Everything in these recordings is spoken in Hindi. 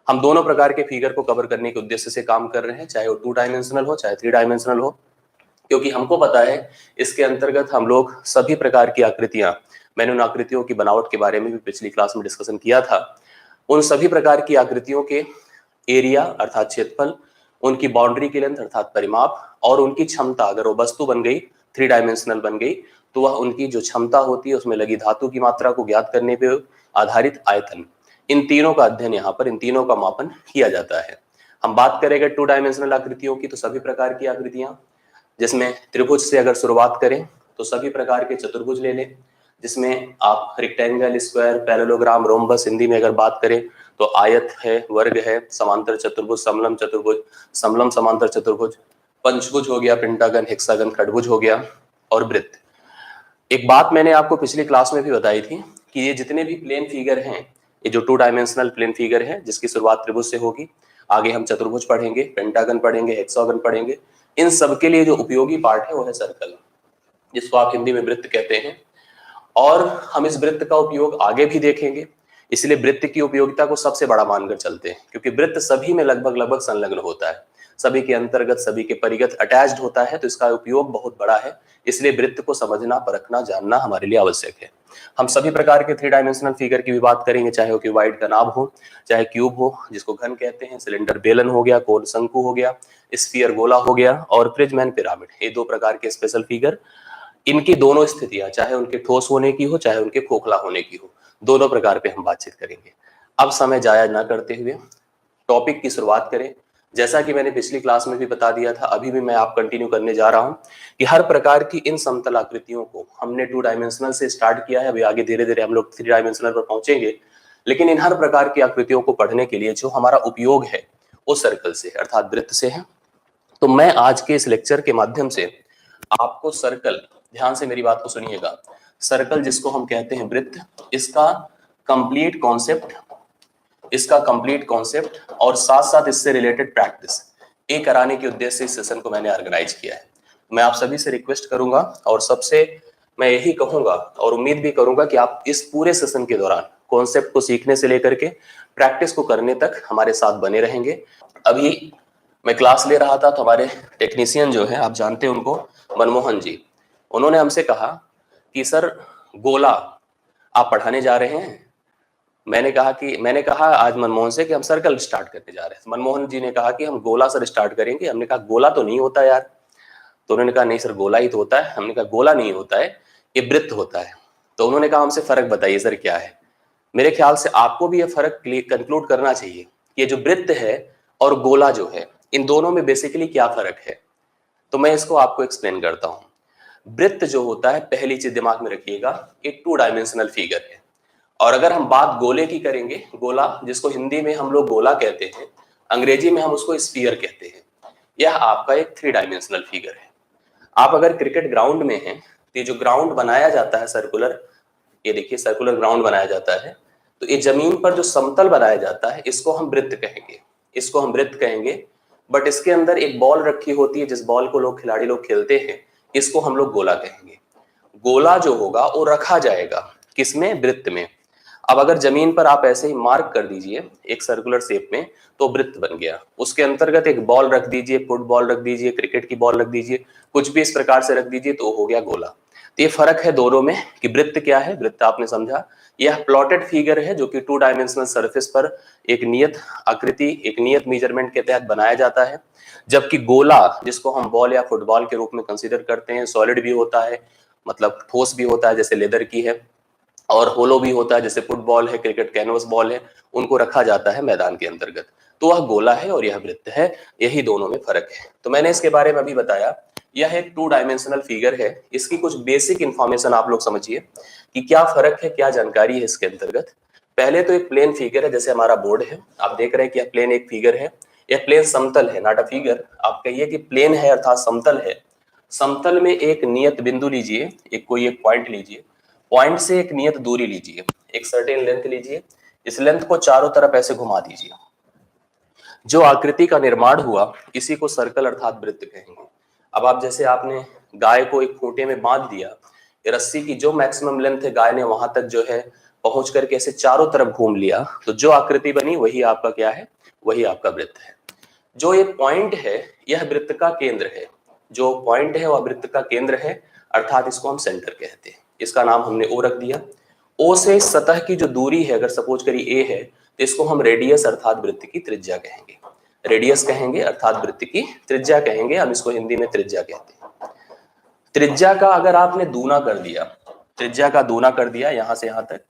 हम दोनों प्रकार के फिगर को कवर करने के उद्देश्य से काम कर रहे हैं, चाहे वो 2 डायमेंशनल हो चाहे 3 डायमेंशनल हो, क्योंकि हमको पता है इसके अंतर्गत हम लोग सभी प्रकार की आकृतियां, मैंने उन आकृतियों की बनावट के बारे में भी पिछली क्लास में डिस्कशन किया था, उन सभी प्रकार की आकृतियों के एरिया अर्थात क्षेत्रफल, उनकी बाउंड्री की लेंथ अर्थात परिमाप, और उनकी क्षमता, अगर वो वस्तु बन गई 3 डायमेंशनल बन गई तो वह उनकी जो क्षमता होती है उसमें लगी धातु की मात्रा को ज्ञात करने पे आधारित आयतन, इन तीनों का अध्ययन यहाँ पर, इन तीनों का मापन किया जाता है। हम बात करेंगे 2 डायमेंशनल आकृतियों की, तो सभी प्रकार की आकृतियां, जिसमें त्रिभुज से अगर शुरुआत करें तो सभी प्रकार के चतुर्भुज ले लें, जिसमें आप rectangle, square, parallelogram, rhombus, Hindi में अगर बात करें तो आयत है, वर्ग है, समांतर चतुर्भुज, समलम चतुर्भुज, समलम समांतर चतुर्भुज, पंचभुज हो गया, पेंटागन, हेक्सागन, खडभुज हो गया, और वृत्त। एक बात मैंने आपको पिछली क्लास में भी बताई थी कि ये जितने भी प्लेन फिगर हैं, ये जो 2 डायमेंशनल प्लेन फिगर है जिसकी शुरुआत त्रिभुज से होगी, आगे हम चतुर्भुज पढ़ेंगे, पेंटागन पढ़ेंगे, हेक्सागन पढ़ेंगे, इन सबके लिए जो उपयोगी पार्ट है वो है सर्कल, जिसको आप हिंदी में वृत्त कहते हैं। और हम इस वृत्त का उपयोग आगे भी देखेंगे, इसलिए वृत्त की उपयोगिता को सबसे बड़ा मानकर चलते हैं, क्योंकि वृत्त सभी में लगभग लगभग संलग्न होता है, सभी के अंतर्गत, सभी के परिगत अटैच्ड होता है, तो इसका उपयोग बहुत बड़ा है, इसलिए वृत्त को समझना, परखना, जानना हमारे लिए आवश्यक है। हम सभी प्रकार के 3 डायमेंशनल फिगर की भी बात करेंगे, चाहे वो क्यूबॉइड का नाभ हो, चाहे क्यूब हो जिसको घन कहते हैं, सिलेंडर बेलन हो गया, कोन शंकु हो गया, स्फीयर गोला हो गया, और प्रिज्म एंड पिरामिड, ये 2 प्रकार के स्पेशल फिगर। इनकी दोनों स्थितियां, चाहे उनके ठोस होने की हो चाहे उनके खोखला होने की हो, दोनों प्रकार पे हम बातचीत करेंगे। अब समय जाया ना करते हुए टॉपिक की शुरुआत करें। जैसा कि मैंने पिछली क्लास में भी बता दिया था, अभी भी मैं आप कंटिन्यू करने जा रहा हूं कि हर प्रकार की इन समतल आकृतियों को हमने 2 डायमेंशनल से स्टार्ट किया है, अभी आगे धीरे धीरे हम लोग 3 डायमेंशनल पर पहुंचेंगे, लेकिन इन हर प्रकार की आकृतियों को पढ़ने के लिए जो हमारा उपयोग है वो सर्कल से अर्थात वृत्त से है। तो मैं आज के इस लेक्चर के माध्यम से आपको सर्कल, ध्यान से मेरी बात को सुनिएगा, सर्कल जिसको हम कहते हैं वृत्त, इसका कंप्लीट कॉन्सेप्ट और साथ साथ इससे रिलेटेड प्रैक्टिस ये कराने के उद्देश्य से इस सेशन को मैंने ऑर्गेनाइज किया है। मैं आप सभी से रिक्वेस्ट करूंगा और सबसे मैं यही कहूंगा और उम्मीद भी करूंगा कि आप इस पूरे सेशन के दौरान कॉन्सेप्ट को सीखने से लेकर के प्रैक्टिस को करने तक हमारे साथ बने रहेंगे। अभी मैं क्लास ले रहा था तो हमारे टेक्नीशियन जो है, आप जानते हैं उनको, मनमोहन जी, उन्होंने हमसे कहा कि सर गोला आप पढ़ाने जा रहे हैं। मैंने कहा आज मनमोहन से कि हम सर्कल स्टार्ट करने जा रहे हैं। मनमोहन जी ने कहा कि हम गोला सर स्टार्ट करेंगे। हमने कहा गोला तो नहीं होता यार। तो उन्होंने कहा नहीं सर गोला ही तो होता है। हमने कहा गोला नहीं होता है, ये वृत्त होता है। तो उन्होंने कहा हमसे फर्क बताइए सर क्या है। मेरे ख्याल से आपको भी ये फर्क कंक्लूड करना चाहिए कि ये जो वृत्त है और गोला जो है, इन दोनों में बेसिकली क्या फर्क है। तो मैं इसको आपको एक्सप्लेन करता हूं। वृत्त जो होता है, पहली चीज दिमाग में रखिएगा, एक 2 डायमेंशनल फिगर है। और अगर हम बात गोले की करेंगे, गोला जिसको हिंदी में हम लोग गोला कहते हैं, अंग्रेजी में हम उसको स्फीयर कहते हैं, यह आपका एक 3 डायमेंशनल फिगर है। आप अगर क्रिकेट ग्राउंड में हैं तो ये जो ग्राउंड बनाया जाता है सर्कुलर, ये देखिए सर्कुलर ग्राउंड बनाया जाता है, तो ये जमीन पर जो समतल बनाया जाता है इसको हम वृत्त कहेंगे, इसको हम वृत्त कहेंगे। बट इसके अंदर एक बॉल रखी होती है, जिस बॉल को लोग खिलाड़ी लोग खेलते हैं, इसको हम लोग गोला कहेंगे। गोला जो होगा वो रखा जाएगा किसमें, वृत्त में। अब अगर जमीन पर आप ऐसे ही मार्क कर दीजिए एक सर्कुलर शेप में तो वृत्त बन गया। उसके अंतर्गत एक बॉल रख दीजिए, फुटबॉल रख दीजिए, क्रिकेट की बॉल रख दीजिए, कुछ भी इस प्रकार से रख दीजिए तो हो गया गोला। तो ये फर्क है दोनों में कि वृत्त क्या है। वृत्त आपने समझा, यह प्लॉटेड फिगर है जो कि 2 डायमेंशनल सरफेस पर एक नियत आकृति, एक नियत मेजरमेंट के तहत बनाया जाता है। जबकि गोला जिसको हम बॉल या फुटबॉल के रूप में कंसीडर करते हैं, सॉलिड भी होता है, मतलब ठोस भी होता है जैसे लेदर की है, और होलो भी होता है जैसे फुटबॉल है, क्रिकेट कैनवस बॉल है, उनको रखा जाता है मैदान के अंतर्गत। तो वह गोला है और यह वृत्त है, यही दोनों में फर्क है। तो मैंने इसके बारे में अभी बताया, यह एक 2 डायमेंशनल फिगर है। इसकी कुछ बेसिक इंफॉर्मेशन आप लोग समझिए कि क्या फर्क है, क्या जानकारी है इसके अंतर्गत। पहले तो एक प्लेन फिगर है, जैसे हमारा बोर्ड है, आप देख रहे हैं कि यह प्लेन एक फिगर है, यह प्लेन समतल है, नॉट अ फिगर। आप कहिए कि प्लेन है अर्थात समतल है। समतल में एक नियत बिंदु लीजिए, एक कोई एक पॉइंट लीजिए, पॉइंट से एक नियत दूरी लीजिए, एक सर्टेन लेंथ लीजिए, इस लेंथ को चारों तरफ ऐसे घुमा दीजिए। जो आकृति का निर्माण हुआ इसी को सर्कल अर्थात वृत्त कहेंगे। अब आप जैसे आपने गाय को एक खूंटे में बांध दिया, रस्सी की जो मैक्सिमम लेंथ है गाय ने वहां तक जो है पहुंच करके ऐसे चारों तरफ घूम लिया तो जो आकृति बनी वही आपका क्या है, वही आपका वृत्त है। जो ये पॉइंट है यह वृत्त का केंद्र है, जो पॉइंट है वह वृत्त का केंद्र है, अर्थात इसको हम सेंटर कहते हैं। इसका नाम हमने ओ रख दिया। ओ से सतह की जो दूरी है, अगर सपोज करिए ए है, तो इसको हम रेडियस अर्थात वृत्त की त्रिज्या कहेंगे। रेडियस कहेंगे अर्थात वृत्त की त्रिज्या कहेंगे, हम इसको हिंदी में त्रिज्या कहते हैं। त्रिज्या का अगर आपने दूना कर दिया, त्रिज्या का दूना कर दिया यहां से यहां तक,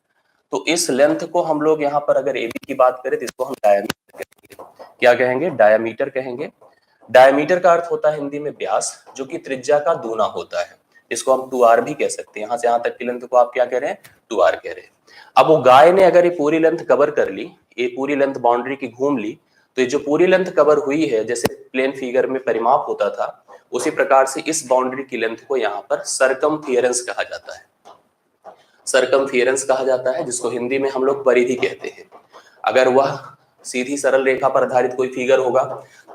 तो इस लेंथ को हम लोग यहाँ पर अगर एबी की बात करें तो इसको हम डायमीटर कहेंगे। क्या कहेंगे? डायमीटर कहेंगे। डायमीटर का अर्थ होता है हिंदी में व्यास, जो कि त्रिज्या का दूना होता है। इसको हम 2r भी कह सकते हैं। यहां से यहां तक की लेंथ को आप क्या कह रहे हैं? 2r कह रहे हैं। अब वो गाय ने अगर ये पूरी लेंथ कवर कर ली, ये पूरी लेंथ बाउंड्री की घूम ली, तो ये जो पूरी लेंथ कवर हुई है, जैसे प्लेन फिगर में परिमाप होता था, उसी प्रकार से इस बाउंड्री की लेंथ को यहाँ पर सरकमफियरेंस कहा जाता है। सरकमफियरेंस कहा जाता है, जिसको हिंदी में हम लोग परिधि कहते हैं। अगर वह सीधी सरल रेखा पर आधारित कोई फिगर होगा,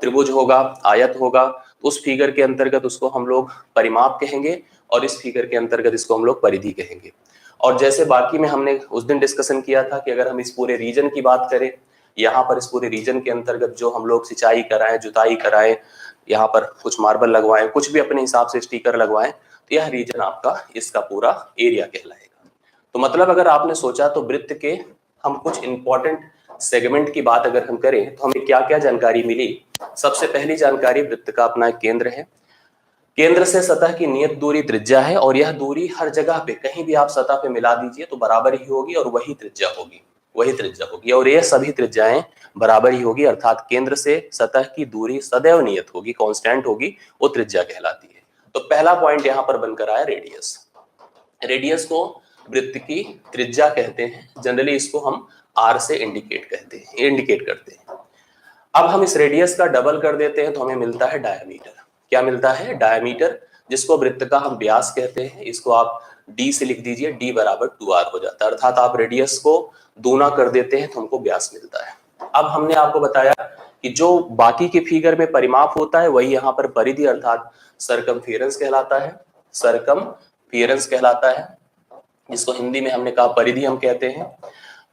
त्रिभुज होगा, आयत होगा, तो उस फिगर के अंतर्गत उसको हम लोग परिमाप कहेंगे, और इस फिगर के अंतर्गत इसको हम लोग परिधि कहेंगे। और जैसे बाकी में हमने उस दिन डिस्कशन किया था कि अगर हम इस पूरे रीजन की बात करें, यहाँ पर इस पूरे रीजन के अंतर्गत जो हम लोग सिंचाई कराएं, जुताई कराएं, यहाँ पर कुछ मार्बल लगवाएं, कुछ भी अपने हिसाब से स्टिकर लगवाएं, तो यह रीजन आपका इसका पूरा एरिया कहलाएगा। तो मतलब अगर आपने सोचा तो वृत्त के हम कुछ इंपॉर्टेंट सेगमेंट की बात अगर हम करें तो हमें क्या क्या जानकारी मिली। सबसे पहली जानकारी, वृत्त का अपना एक केंद्र है। केंद्र से सतह की नियत दूरी त्रिज्या है, और यह दूरी हर जगह पे कहीं भी आप सतह पे मिला दीजिए तो बराबर ही होगी, और वही त्रिज्या होगी, वही त्रिज्या होगी, और ये सभी त्रिज्याएं बराबर ही होगी, अर्थात केंद्र से सतह की दूरी सदैव नियत होगी, कांस्टेंट होगी, वो त्रिज्या कहलाती है। तो पहला पॉइंट यहाँ पर बनकर आया रेडियस। रेडियस को वृत्त की त्रिज्या कहते हैं। जनरली इसको हम आर से इंडिकेट करते हैं। अब हम इस रेडियस का डबल कर देते हैं तो हमें मिलता है डायमीटर। क्या मिलता है? डायमीटर, जिसको वृत्त का हम व्यास कहते हैं। इसको आप d से लिख दीजिए, d बराबर 2r हो जाता है, अर्थात आप रेडियस को दूना कर देते हैं तो हमको व्यास मिलता है। अब हमने आपको बताया कि जो बाकी के फिगर में परिमाप होता है वही यहाँ पर परिधि अर्थात सरकमफियरेंस कहलाता है। सरकमफियरेंस कहलाता है, जिसको हिंदी में हमने कहा परिधि हम कहते हैं।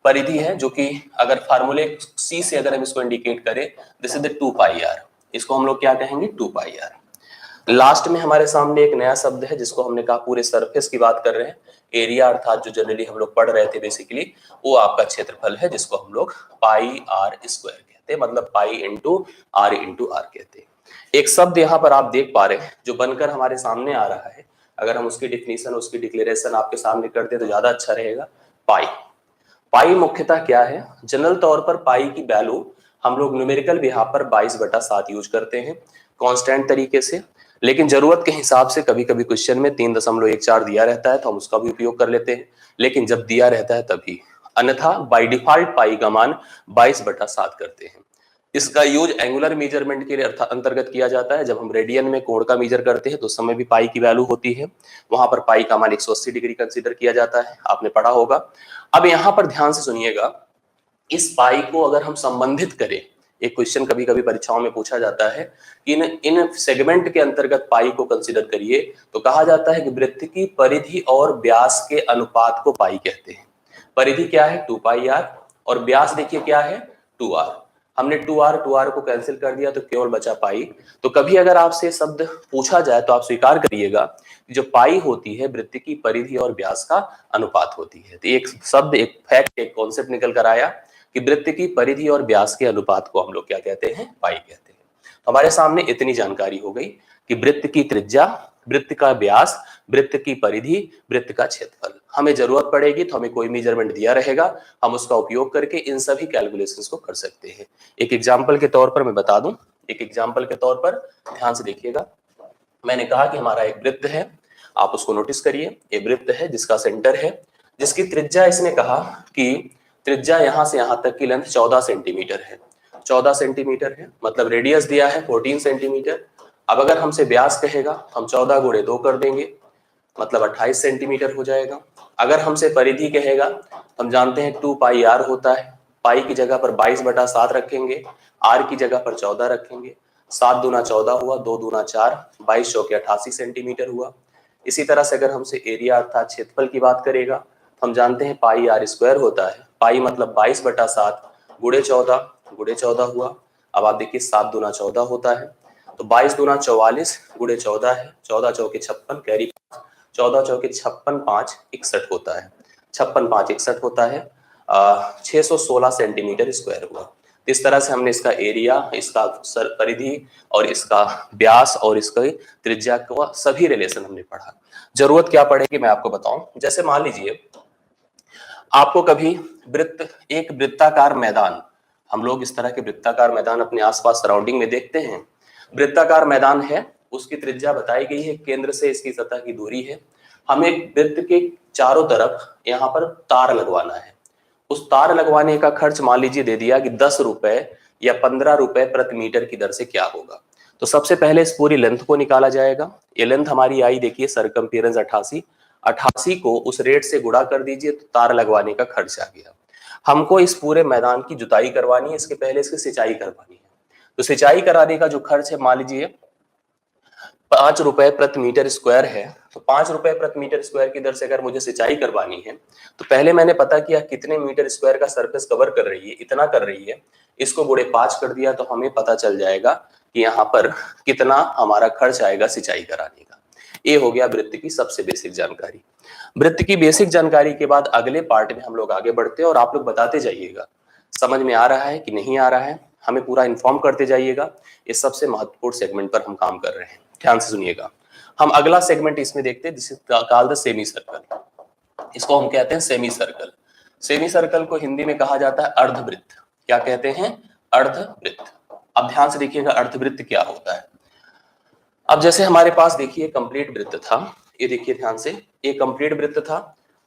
परिधि है जो कि अगर फार्मूले सी से अगर हम इसको इंडिकेट करें, दिस इज द 2πr, इसको हम लोग क्या कहेंगे? 2πr। लास्ट में हमारे सामने एक नया शब्द है जिसको हमने कहा पूरे सरफेस की बात कर रहे हैं, एरिया, अर्थात जो जनरली हम लोग पढ़ रहे थे बेसिकली, वो आपका क्षेत्रफल है, जिसको हम लोग πr स्क्वायर कहते हैं, मतलब पाई इंटू आर कहते हैं। एक शब्द यहाँ पर आप देख पा रहे हैं जो बनकर हमारे सामने आ रहा है, अगर हम उसकी डिफिनीशन, उसकी डिक्लेरेशन आपके सामने करते तो ज्यादा अच्छा रहेगा। पाई। पाई मुख्यतः क्या है? जनरल तौर पर पाई की वैल्यू हम लोग न्यूमेरिकल भी यहाँ पर 22/7 यूज करते हैं कांस्टेंट तरीके से, लेकिन जरूरत के हिसाब से कभी कभी क्वेश्चन में 3.14 दिया रहता है तो हम उसका भी उपयोग कर लेते हैं, लेकिन जब दिया रहता है तभी, अन्यथा बाय डिफॉल्ट पाई का मान 22/7 करते हैं। इसका यूज एंगुलर मेजरमेंट के अंतर्गत किया जाता है। जब हम रेडियन में कोण का मेजर करते हैं तो उस समय भी पाई की वैल्यू होती है, वहां पर पाई का मान 180 डिग्री कंसीडर किया जाता है, आपने पढ़ा होगा। अब यहाँ पर ध्यान से सुनिएगा, इस पाई को अगर हम संबंधित करें, एक क्वेश्चन कभी कभी परीक्षाओं में पूछा जाता है, इन सेगमेंट के अंतर्गत पाई को कंसीडर करिए, तो कहा जाता है कि वृत्त की परिधि और व्यास के अनुपात को पाई कहते हैं। परिधि क्या है? 2πr, और व्यास देखिए क्या है? 2r। हमने 2r को कैंसिल कर दिया तो केवल बचा पाई। तो कभी अगर आपसे शब्द पूछा जाए तो आप स्वीकार करिएगा जो पाई होती है वृत्त की परिधि और व्यास का अनुपात होती है। तो एक शब्द, एक फैक्ट, एक कॉन्सेप्ट निकल कर आया कि वृत्त की परिधि और व्यास के अनुपात को हम लोग क्या कहते हैं? पाई कहते हैं। तो हमारे सामने इतनी जानकारी हो गई कि वृत्त की त्रिज्या, वृत्त का व्यास, वृत्त की परिधि, वृत्त का क्षेत्रफल। हमें जरूरत पड़ेगी तो हमें कोई मेजरमेंट दिया रहेगा, हम उसका उपयोग करके इन सभी कैलकुलेशंस को कर सकते हैं। एक एग्जांपल के तौर पर मैं बता दूं, एक एग्जांपल के तौर पर ध्यान से देखिएगा। मैंने कहा कि हमारा एक वृत्त है, आप उसको नोटिस करिए। ये वृत्त है जिसका सेंटर है, जिसकी त्रिज्या, इसने कहा कि त्रिज्या यहां से यहां तक की लेंथ 14 सेंटीमीटर है। 14 सेंटीमीटर है, मतलब रेडियस दिया है 14 सेंटीमीटर। अब अगर हमसे व्यास कहेगा, हम 14 गुणे 2 कर देंगे, मतलब 28 सेंटीमीटर हो जाएगा। अगर हमसे परिधि कहेगा, हम जानते हैं 2πr होता है, पाई की जगह पर 22/7 रखेंगे, आर की जगह पर 14 रखेंगे, 7 दूना 14 हुआ, 2 दूना 4, 22 चौके 88 सेंटीमीटर हुआ। इसी तरह से अगर हमसे एरिया अर्थात क्षेत्रफल की बात करेगा, हम जानते हैं पाई आर स्क्वायर होता है। पाई मतलब 22/7 गुणे 14 हुआ। अब आप देखिए 7 दूना 14 होता है, तो 22 दूना 44 गुणे 14 है, 14 चौके 56 कैरी 14 चौके 56 5 61 होता है, 56 5 61 होता है। 616 सेंटीमीटर स्क्वायर हुआ। इस तरह से हमने इसका एरिया, इसका परिधि और इसका व्यास और इसका त्रिज्या का सभी रिलेशन हमने पढ़ा। जरूरत क्या पड़ेगी मैं आपको बताऊं। जैसे मान लीजिए आपको कभी एक वृत्ताकार मैदान, हम लोग इस तरह के वृत्ताकार मैदान अपने आसपास सराउंडिंग में देखते हैं। वृत्ताकार मैदान है, उसकी त्रिज्या बताई गई है, केंद्र से इसकी सतह की दूरी है। हमें वृत्त के चारों तरफ यहाँ पर तार लगवाना है। उस तार लगवाने का खर्च मान लीजिए दे दिया कि 10 रुपए या 15 रुपए प्रति मीटर की दर से क्या होगा। तो सबसे पहले इस पूरी लेंथ को निकाला जाएगा। ये लेंथ हमारी आई, देखिए सरकमफेरेंस 88 को उस रेट से गुणा कर दीजिए तो तार लगवाने का खर्च आ गया। हमको इस पूरे मैदान की जुताई करवानी है, इसके पहले इसकी सिंचाई करवानी है। तो सिंचाई कराने का जो खर्च है मान लीजिए 5 रुपए प्रति मीटर स्क्वायर है। तो 5 रुपए प्रति मीटर स्क्वायर की दर से अगर मुझे सिंचाई करवानी है तो पहले मैंने पता किया कितने मीटर स्क्वायर का सरफेस कवर कर रही है, इतना कर रही है, इसको गुणे 5 कर दिया तो हमें पता चल जाएगा कि यहाँ पर कितना हमारा खर्च आएगा सिंचाई कराने का। ये हो गया वृत्त की सबसे बेसिक जानकारी। वृत्त की बेसिक जानकारी के बाद अगले पार्ट में हम लोग आगे बढ़ते हैं और आप लोग बताते जाइएगा समझ में आ रहा है कि नहीं आ रहा है, हमें पूरा इन्फॉर्म करते जाइएगा। इस सबसे महत्वपूर्ण सेगमेंट पर हम काम कर रहे हैं, ध्यान से सुनिएगा। हम अगला सेगमेंट इसमें देखते हैं, this is called the semi circle. इसको हम कहते हैं सेमी सर्कल। सेमी सर्कल को हिंदी में कहा जाता है अर्धवृत्त। क्या कहते हैं? अर्धवृत्त। अब ध्यान से देखिएगा अर्धवृत्त क्या होता है। अब जैसे हमारे पास देखिए कंप्लीट वृत्त था, ये देखिए ध्यान से, ये कंप्लीट वृत्त था।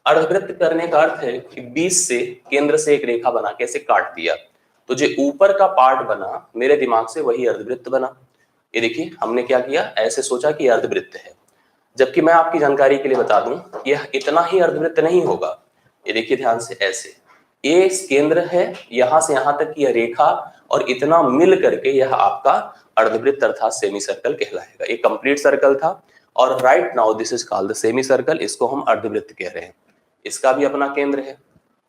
अर्धवृत्त करने का अर्थ है कि बीच से, केंद्र से एक रेखा बना के ऐसे काट दिया, तो जो ऊपर का पार्ट बना मेरे दिमाग से वही अर्धवृत्त बना। ये देखिए हमने क्या किया, ऐसे सोचा कि अर्धवृत्त है, जबकि मैं आपकी जानकारी के लिए बता दूं यह इतना ही अर्धवृत्त नहीं होगा। ये देखिए ध्यान से, ऐसे ये केंद्र है, यहां से यहां तक की यह रेखा और इतना मिल करके यह आपका अर्धवृत्त अर्थात सेमी सर्कल कहलाएगा। ये कंप्लीट सर्कल था और right now this is called the semi circle. इसको हम अर्धवृत्त कह रहे हैं। इसका भी अपना केंद्र है,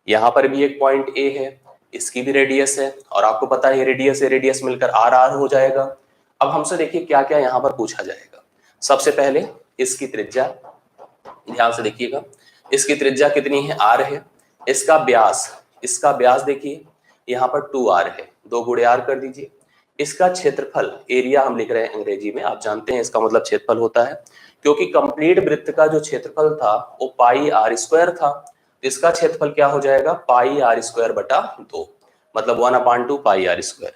यहाँ पर भी एक पॉइंट ए है, इसकी भी रेडियस है और आपको पता है रेडियस मिलकर आर हो जाएगा। अब हमसे देखिए क्या क्या यहाँ पर पूछा जाएगा। सबसे पहले इसकी त्रिज्या, ध्यान से देखिएगा, इसकी त्रिज्या कितनी है? आर है। इसका व्यास देखिए यहाँ पर 2r है, 2 गुणे r कर दीजिए। इसका क्षेत्रफल, एरिया हम लिख रहे हैं अंग्रेजी में, आप जानते हैं इसका मतलब क्षेत्रफल होता है, क्योंकि कंप्लीट वृत्त का जो क्षेत्रफल था वो पाई आर स्क्वायर था। इसका क्षेत्रफल क्या हो जाएगा? पाई आर स्क्वायर बटा 2, मतलब 1/2 पाई आर स्क्वायर।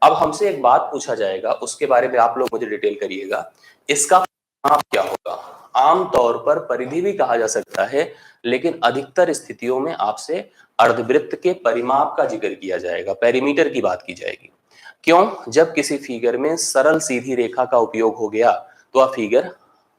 अब हमसे एक बात पूछा जाएगा, उसके बारे में आप लोग मुझे डिटेल करिएगा, इसका परिमाप क्या होगा? आमतौर पर परिधि भी कहा जा सकता है, लेकिन अधिकतर स्थितियों में आपसे अर्धवृत्त के परिमाप का जिक्र किया जाएगा, पेरीमीटर की बात की जाएगी। क्यों? जब किसी फिगर में सरल सीधी रेखा का उपयोग हो गया तो वह फिगर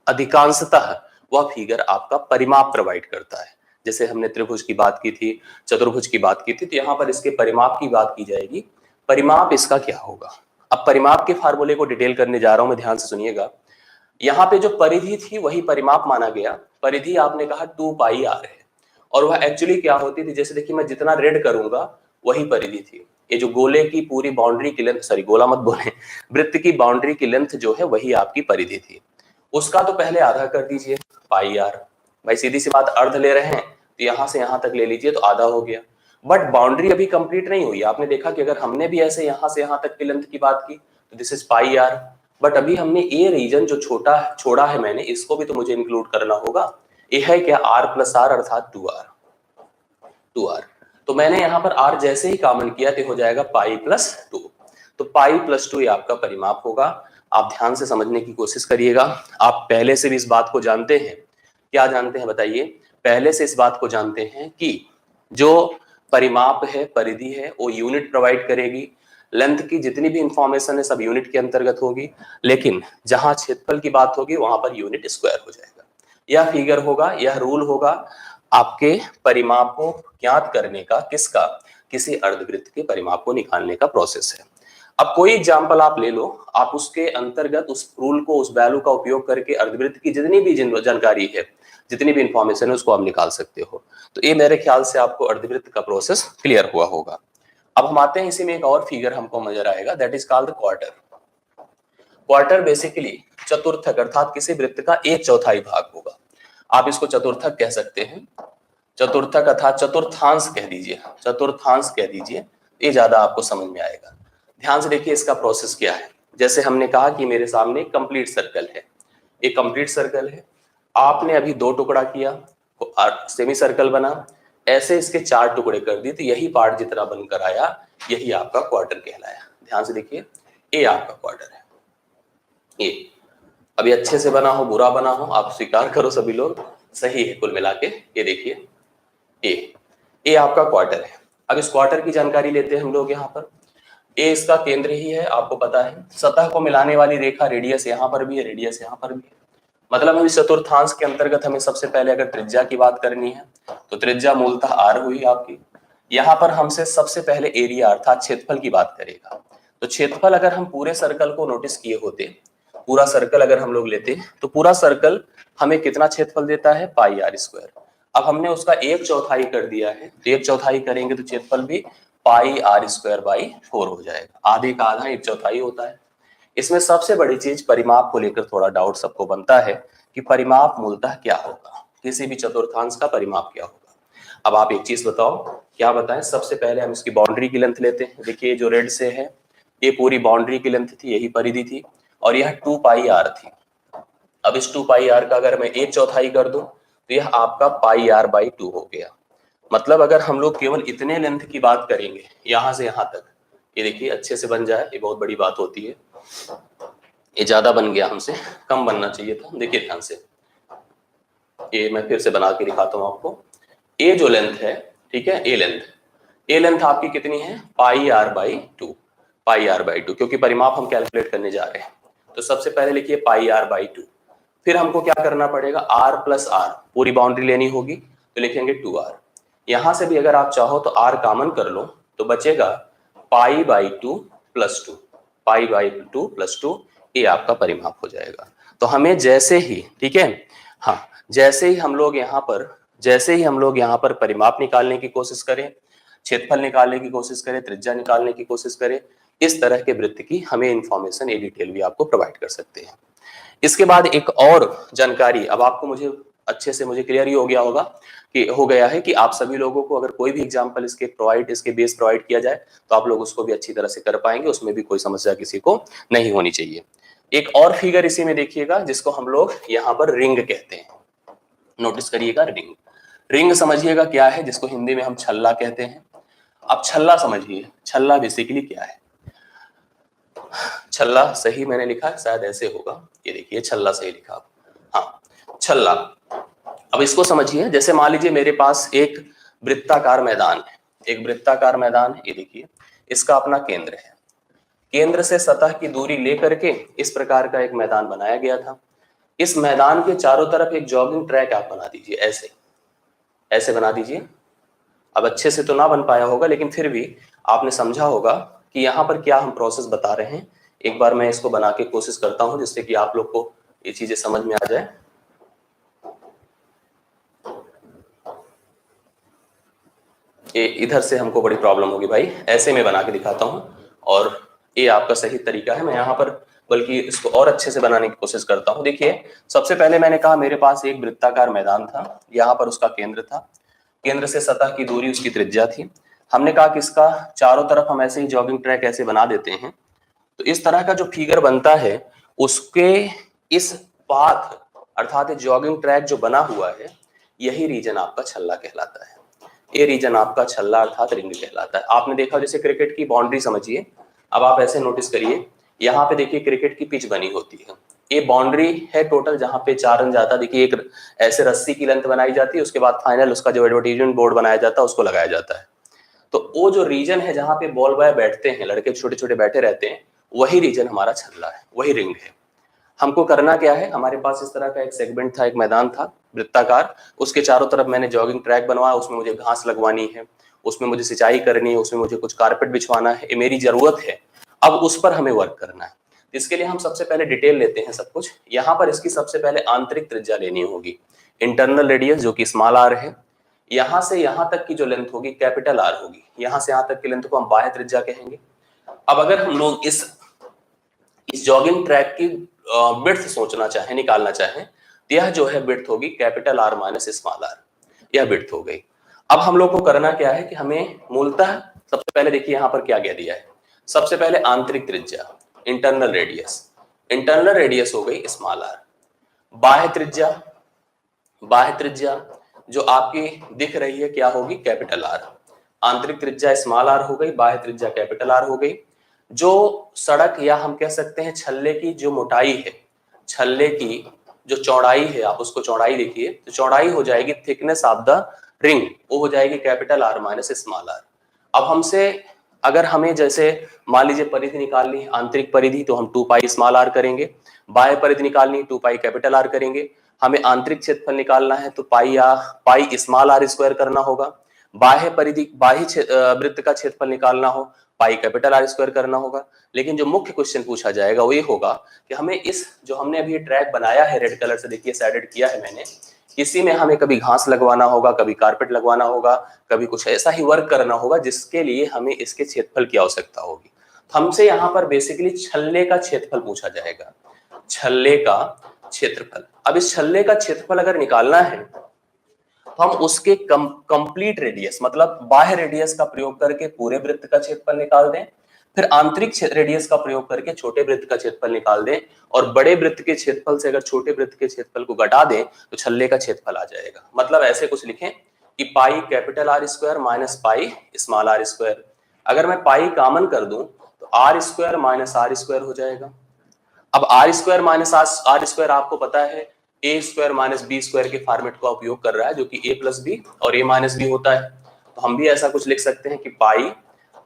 अधिकांशतः वह फिगर आपका परिमाप प्रोवाइड करता है। जैसे हमने त्रिभुज की बात की थी, चतुर्भुज की बात की थी, तो यहाँ पर इसके परिमाप की बात की जाएगी। परिमाप इसका क्या होगा? अब परिमाप के फार्मूले को डिटेल करने जा रहा हूं मैं, ध्यान से सुनिएगा। यहाँ पे जो परिधि थी वही परिमाप माना गया। परिधि आपने कहा 2 पाई आर है और वह एक्चुअली क्या होती थी, जैसे देखिए मैं जितना रेड करूंगा वही परिधि थी। ये जो गोले की पूरी बाउंड्री की लेंथ, सॉरी गोला मत बोले, वृत्त की बाउंड्री की लेंथ जो है वही आपकी परिधि थी। उसका तो पहले आधा कर दीजिए, पाई आर। भाई सीधी सी बात, अर्ध ले रहे हैं तो यहां से यहां तक ले लीजिए तो आधा हो गया। बट बाउंड्री अभी कंप्लीट नहीं हुई। आपने देखा कि अगर हमने भी ऐसे यहां से यहां तक की लेंथ की बात की तो this is pi R. But अभी हमने ये रीजन जो छोड़ा है मैंने, इसको भी तो मुझे इंक्लूड करना होगा। ये है क्या? r प्लस आर अर्थात 2r। तो मैंने यहाँ पर r जैसे ही कॉमन किया तो हो जाएगा पाई प्लस 2। तो पाई प्लस 2 ये आपका परिमाप होगा। आप ध्यान से समझने की कोशिश करिएगा। आप पहले से भी इस बात को जानते हैं। क्या जानते हैं बताइए? पहले से इस बात को जानते हैं कि जो परिमाप है, परिधि है, वो यूनिट प्रोवाइड करेगी। लेंथ की जितनी भी इंफॉर्मेशन है सब यूनिट के अंतर्गत होगी, लेकिन जहां क्षेत्रफल की बात होगी वहां पर यूनिट स्क्वायर हो जाएगा। यह फिगर होगा, यह रूल होगा आपके परिमाप को ज्ञात करने का। किसका? किसी अर्धवृत्त के परिमाप को निकालने का प्रोसेस है। अब कोई एग्जाम्पल आप ले लो, आप उसके अंतर्गत उस रूल को, उस वैल्यू का उपयोग करके अर्धवृत्त की जितनी भी जानकारी है, जितनी भी इंफॉर्मेशन है, उसको आप निकाल सकते हो। तो ये मेरे ख्याल से आपको अर्धवृत्त का प्रोसेस क्लियर हुआ होगा। अब हम आते हैं, इसी में एक और फिगर हमको नजर आएगा, that is called quarter. Quarter basically चतुर्थक अर्थात किसी वृत्त का 1/4 भाग होगा। आप इसको चतुर्थक कह सकते हैं, चतुर्थक अर्थात चतुर्थांश कह दीजिए, चतुर्थांश कह दीजिए, ये ज्यादा आपको समझ में आएगा। ध्यान से देखिए इसका प्रोसेस क्या है। जैसे हमने कहा कि मेरे सामने कंप्लीट सर्कल है, एक कंप्लीट सर्कल है, आपने अभी 2 टुकड़ा किया, सेमी सर्कल बना, ऐसे इसके 4 टुकड़े कर दिए, तो यही पार्ट जितना बनकर आया यही आपका क्वार्टर कहलाया। ध्यान से देखिए, ये आपका क्वार्टर है। ये अभी अच्छे से बना हो बुरा बना हो, आप स्वीकार करो, सभी लोग सही है कुल मिला के। ये देखिए, ए आपका क्वार्टर है। अब इस क्वार्टर की जानकारी लेते हैं हम लोग। यहाँ पर ए इसका केंद्र ही है, आपको पता है। सतह को मिलाने वाली रेखा रेडियस यहाँ पर भी है, रेडियस यहाँ पर भी है। मतलब हम इस चतुर्थांश के अंतर्गत हमें सबसे पहले अगर त्रिज्या की बात करनी है तो त्रिज्या मूलतः आर हुई आपकी। यहाँ पर हमसे सबसे पहले एरिया अर्थात क्षेत्रफल की बात करेगा। तो क्षेत्रफल अगर हम पूरे सर्कल को नोटिस किए होते, पूरा सर्कल अगर हम लोग लेते तो पूरा सर्कल हमें कितना क्षेत्रफल देता है, पाई आर स्क्वायर। अब हमने उसका 1/4 कर दिया है, तो 1/4 करेंगे तो क्षेत्रफल भी पाई आर स्क्वायर बाई 4 हो जाएगा। आधे का आधा 1/4 होता है। इसमें सबसे बड़ी चीज परिमाप को लेकर थोड़ा डाउट सबको बनता है कि परिमाप मूलतः क्या होगा, किसी भी चतुर्थांश का परिमाप क्या होगा। अब आप एक चीज बताओ, क्या बताएं। सबसे पहले हम इसकी बाउंड्री की लेंथ लेते हैं। देखिए जो रेड से है ये पूरी बाउंड्री की लेंथ थी, यही परिधि थी, और यह 2 पाई आर थी। अब इस 2 पाई आर का अगर मैं 1/4 कर दूं तो यह आपका पाई आर बाई 2 हो गया। मतलब अगर हम लोग केवल इतने लेंथ की बात करेंगे यहां से यहां तक, ये देखिए अच्छे से बन जाए, ये बहुत बड़ी बात होती है। ये ज्यादा बन गया, हमसे कम बनना चाहिए था। देखिए ध्यान से, ये मैं फिर से बना के दिखाता हूं आपको। ये जो लेंथ है, ठीक है, ये लेंथ आपकी कितनी है, pi r by 2, pi r by 2, क्योंकि परिमाप हम कैलकुलेट करने जा रहे हैं। तो सबसे पहले लिखिए पाई आर बाई 2। फिर हमको क्या करना पड़ेगा, आर प्लस आर, पूरी बाउंड्री लेनी होगी, तो लिखेंगे 2r। यहां से भी अगर आप चाहो तो r कॉमन कर लो, तो बचेगा pi by 2 plus 2, pi by 2 plus 2, ये आपका परिमाप हो जाएगा। तो हमें जैसे ही, ठीक है, हाँ, जैसे ही हम लोग यहाँ पर परिमाप निकालने की कोशिश करें, क्षेत्रफल निकालने की कोशिश करें, त्रिज्या निकालने की कोशिश करें, इस तरह के वृत्त की हमें इंफॉर्मेशन, ये डिटेल भी आपको प्रोवाइड कर सकते हैं। इसके बाद एक और जानकारी, अब आपको मुझे अच्छे से मुझे क्लियर ही हो गया है कि आप सभी लोगों को अगर कोई भी एग्जांपल इसके बेस प्रोवाइड किया जाए तो आप लोग उसको भी अच्छी तरह से कर पाएंगे, उसमें भी कोई समस्या किसी को नहीं होनी चाहिए। एक और फिगर इसी में देखिएगा, जिसको हम लोग यहाँ पर रिंग कहते हैं। नोटिस करिएगा, रिंग। रिंग समझिएगा क्या है, जिसको हिंदी में हम छल्ला कहते हैं। अब छल्ला समझिए, छल्ला बेसिकली क्या है। छल्ला सही मैंने लिखा, शायद ऐसे होगा, ये देखिए छल्ला सही लिखा। हाँ, छल्ला। अब इसको समझिए, जैसे मान लीजिए मेरे पास एक वृत्ताकार मैदान है, एक वृत्ताकार मैदान है, ये देखिए इसका अपना केंद्र है। केंद्र से सतह की दूरी लेकर के इस प्रकार का एक मैदान बनाया गया था। इस मैदान के चारों तरफ एक जॉगिंग ट्रैक आप बना दीजिए, ऐसे ऐसे बना दीजिए। अब अच्छे से तो ना बन पाया होगा, लेकिन फिर भी आपने समझा होगा कि यहाँ पर क्या हम प्रोसेस बता रहे हैं। एक बार मैं इसको बना के कोशिश करता हूं, जिससे कि आप लोग को ये चीजें समझ में आ जाए। ये इधर से हमको बड़ी प्रॉब्लम होगी भाई, ऐसे में बना के दिखाता हूं, और ये आपका सही तरीका है। मैं यहाँ पर बल्कि इसको और अच्छे से बनाने की कोशिश करता हूँ। देखिए सबसे पहले मैंने कहा मेरे पास एक वृत्ताकार मैदान था, यहाँ पर उसका केंद्र था, केंद्र से सतह की दूरी उसकी त्रिज्या थी। हमने कहा कि इसका चारों तरफ हम ऐसे ही जॉगिंग ट्रैक ऐसे बना देते हैं, तो इस तरह का जो फिगर बनता है उसके इस पाथ अर्थात जॉगिंग ट्रैक जो बना हुआ है, यही रीजन आपका छल्ला कहलाता है। ये रीजन आपका छल्ला अर्थात रिंग कहलाता है। आपने देखा जैसे क्रिकेट की बाउंड्री समझिए, अब आप ऐसे नोटिस करिए, यहाँ पे देखिए क्रिकेट की पिच बनी होती है, ये बाउंड्री है टोटल, जहां पे 4 रन जाता है। देखिए एक ऐसे रस्सी की लेंथ बनाई जाती है, उसके बाद फाइनल उसका जो एडवर्टाइजमेंट बोर्ड बनाया जाता है उसको लगाया जाता है। तो वो जो रीजन है जहां पे बॉल बॉय बैठते हैं, लड़के छोटे छोटे बैठे रहते हैं, वही रीजन हमारा छल्ला है, वही रिंग है। हमको करना क्या है, हमारे पास इस तरह का एक सेगमेंट था, एक मैदान था वृत्ताकार, उसके चारों तरफ मैंने जॉगिंग ट्रैक बनवाया, उसमें मुझे घास लगवानी है, उसमें मुझे सिंचाई करनी है, उसमें मुझे कुछ कारपेट बिछवाना है, ये मेरी जरूरत है। अब उस पर हमें वर्क करना है। इसके लिए हम सबसे पहले डिटेल लेते हैं सब कुछ। यहाँ पर इसकी सबसे पहले आंतरिक त्रिज्या लेनी होगी, इंटरनल रेडियस जो कि स्मॉल आर है। यहाँ से यहाँ तक की जो लेंथ होगी कैपिटल आर होगी। यहाँ से यहाँ तक की लेंथ को हम बाह्य त्रिज्या कहेंगे। अब अगर हम लोग इस जॉगिंग ट्रैक की विड्थ सोचना चाहें, निकालना चाहें, तो यह जो है विड्थ होगी capital R minus small R, यह विड्थ हो गई। अब हम लोग को करना क्या है कि हमें मूलतः सबसे पहले देखिए यहाँ पर क्या कह दिया है। सबसे पहले आंतरिक त्रिज्या इंटरनल रेडियस, इंटरनल रेडियस हो गई स्मॉल आर। बाह्य त्रिज्या, बाह्य त्रिज्या जो आपकी दिख रही है क्या होगी कैपिटल आर। आंतरिक त्रिज्या स्मॉल आर हो गई, बाह्य त्रिज्या कैपिटल आर हो गई। जो सड़क या हम कह सकते हैं छल्ले की जो मोटाई है, छल्ले की जो चौड़ाई है, आप उसको चौड़ाई लिखिए, तो चौड़ाई हो जाएगी थिकनेस ऑफ द रिंग, वो हो जाएगी capital R minus small R. अब हमसे अगर हमें जैसे मान लीजिए परिधि निकालनी है, आंतरिक परिधि, तो हम 2 पाई स्मॉल आर करेंगे। बाह्य परिधि निकालनी 2 पाई कैपिटल आर करेंगे। हमें आंतरिक क्षेत्रफल निकालना है तो पाई स्मॉल आर स्क्वायर करना होगा। बाह्य परिधि, बाह्य वृत्त का क्षेत्रफल निकालना हो पाई कैपिटल आर स्क्वायर करना होगा। लेकिन जो मुख्य क्वेश्चन पूछा जाएगा वो ये होगा कि हमें इस जो हमने अभी ट्रैक बनाया है रेड कलर से, देखिए शेडेड किया है मैंने, इसी में हमें कभी घास लगवाना होगा, कभी कारपेट लगवाना होगा, कभी कुछ ऐसा ही वर्क करना होगा जिसके लिए हमें इसके क्षेत्रफल की आवश्यकता होगी। हमसे यहाँ पर बेसिकली छल्ले का क्षेत्रफल पूछा जाएगा, छल्ले का क्षेत्रफल। अब इस छल्ले का क्षेत्रफल अगर निकालना है तो हम उसके कंप्लीट रेडियस मतलब बाह्य रेडियस का प्रयोग करके पूरे वृत्त का क्षेत्रफल निकाल दें, फिर आंतरिक रेडियस का प्रयोग करके छोटे वृत्त का क्षेत्रफल निकाल दें, और बड़े वृत्त के क्षेत्रफल से अगर छोटे वृत्त के क्षेत्रफल को घटा दें तो छल्ले का क्षेत्रफल आ जाएगा। मतलब ऐसे कुछ लिखें कि pi capital R square minus pi small R square. अगर मैं पाई कॉमन कर दूं तो R square minus R square हो जाएगा। अब R square minus R square आपको पता है A square minus B square के फॉर्मेट का उपयोग कर रहा है, जो कि ए प्लस बी और ए माइनस बी होता है। तो हम भी ऐसा कुछ लिख सकते हैं कि पाई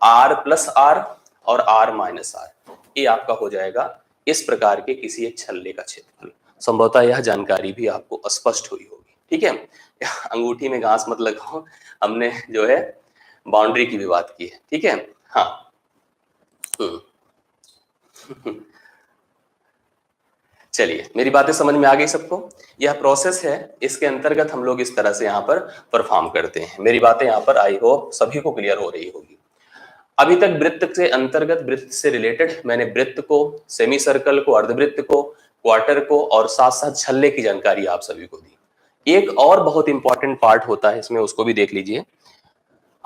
आर प्लस आर और आर माइनस आर, ये आपका हो जाएगा इस प्रकार के किसी एक छल्ले का क्षेत्रफल। संभवतः यह जानकारी भी आपको स्पष्ट हुई होगी। ठीक है, अंगूठी में घास मत लगाओ, हमने जो है बाउंड्री की भी बात की है। ठीक है, हाँ चलिए, मेरी बातें समझ में आ गई सबको। यह प्रोसेस है, इसके अंतर्गत हम लोग इस तरह से यहाँ पर परफॉर्म करते हैं। मेरी बातें यहाँ पर आई होप सभी को क्लियर हो रही होगी। अभी तक वृत्त से अंतर्गत, वृत्त से रिलेटेड मैंने वृत्त को, सेमी सर्कल को, अर्धवृत्त को, क्वार्टर को और साथ साथ छल्ले की जानकारी आप सभी को दी। एक और बहुत इंपॉर्टेंट पार्ट होता है इसमें, उसको भी देख लीजिए।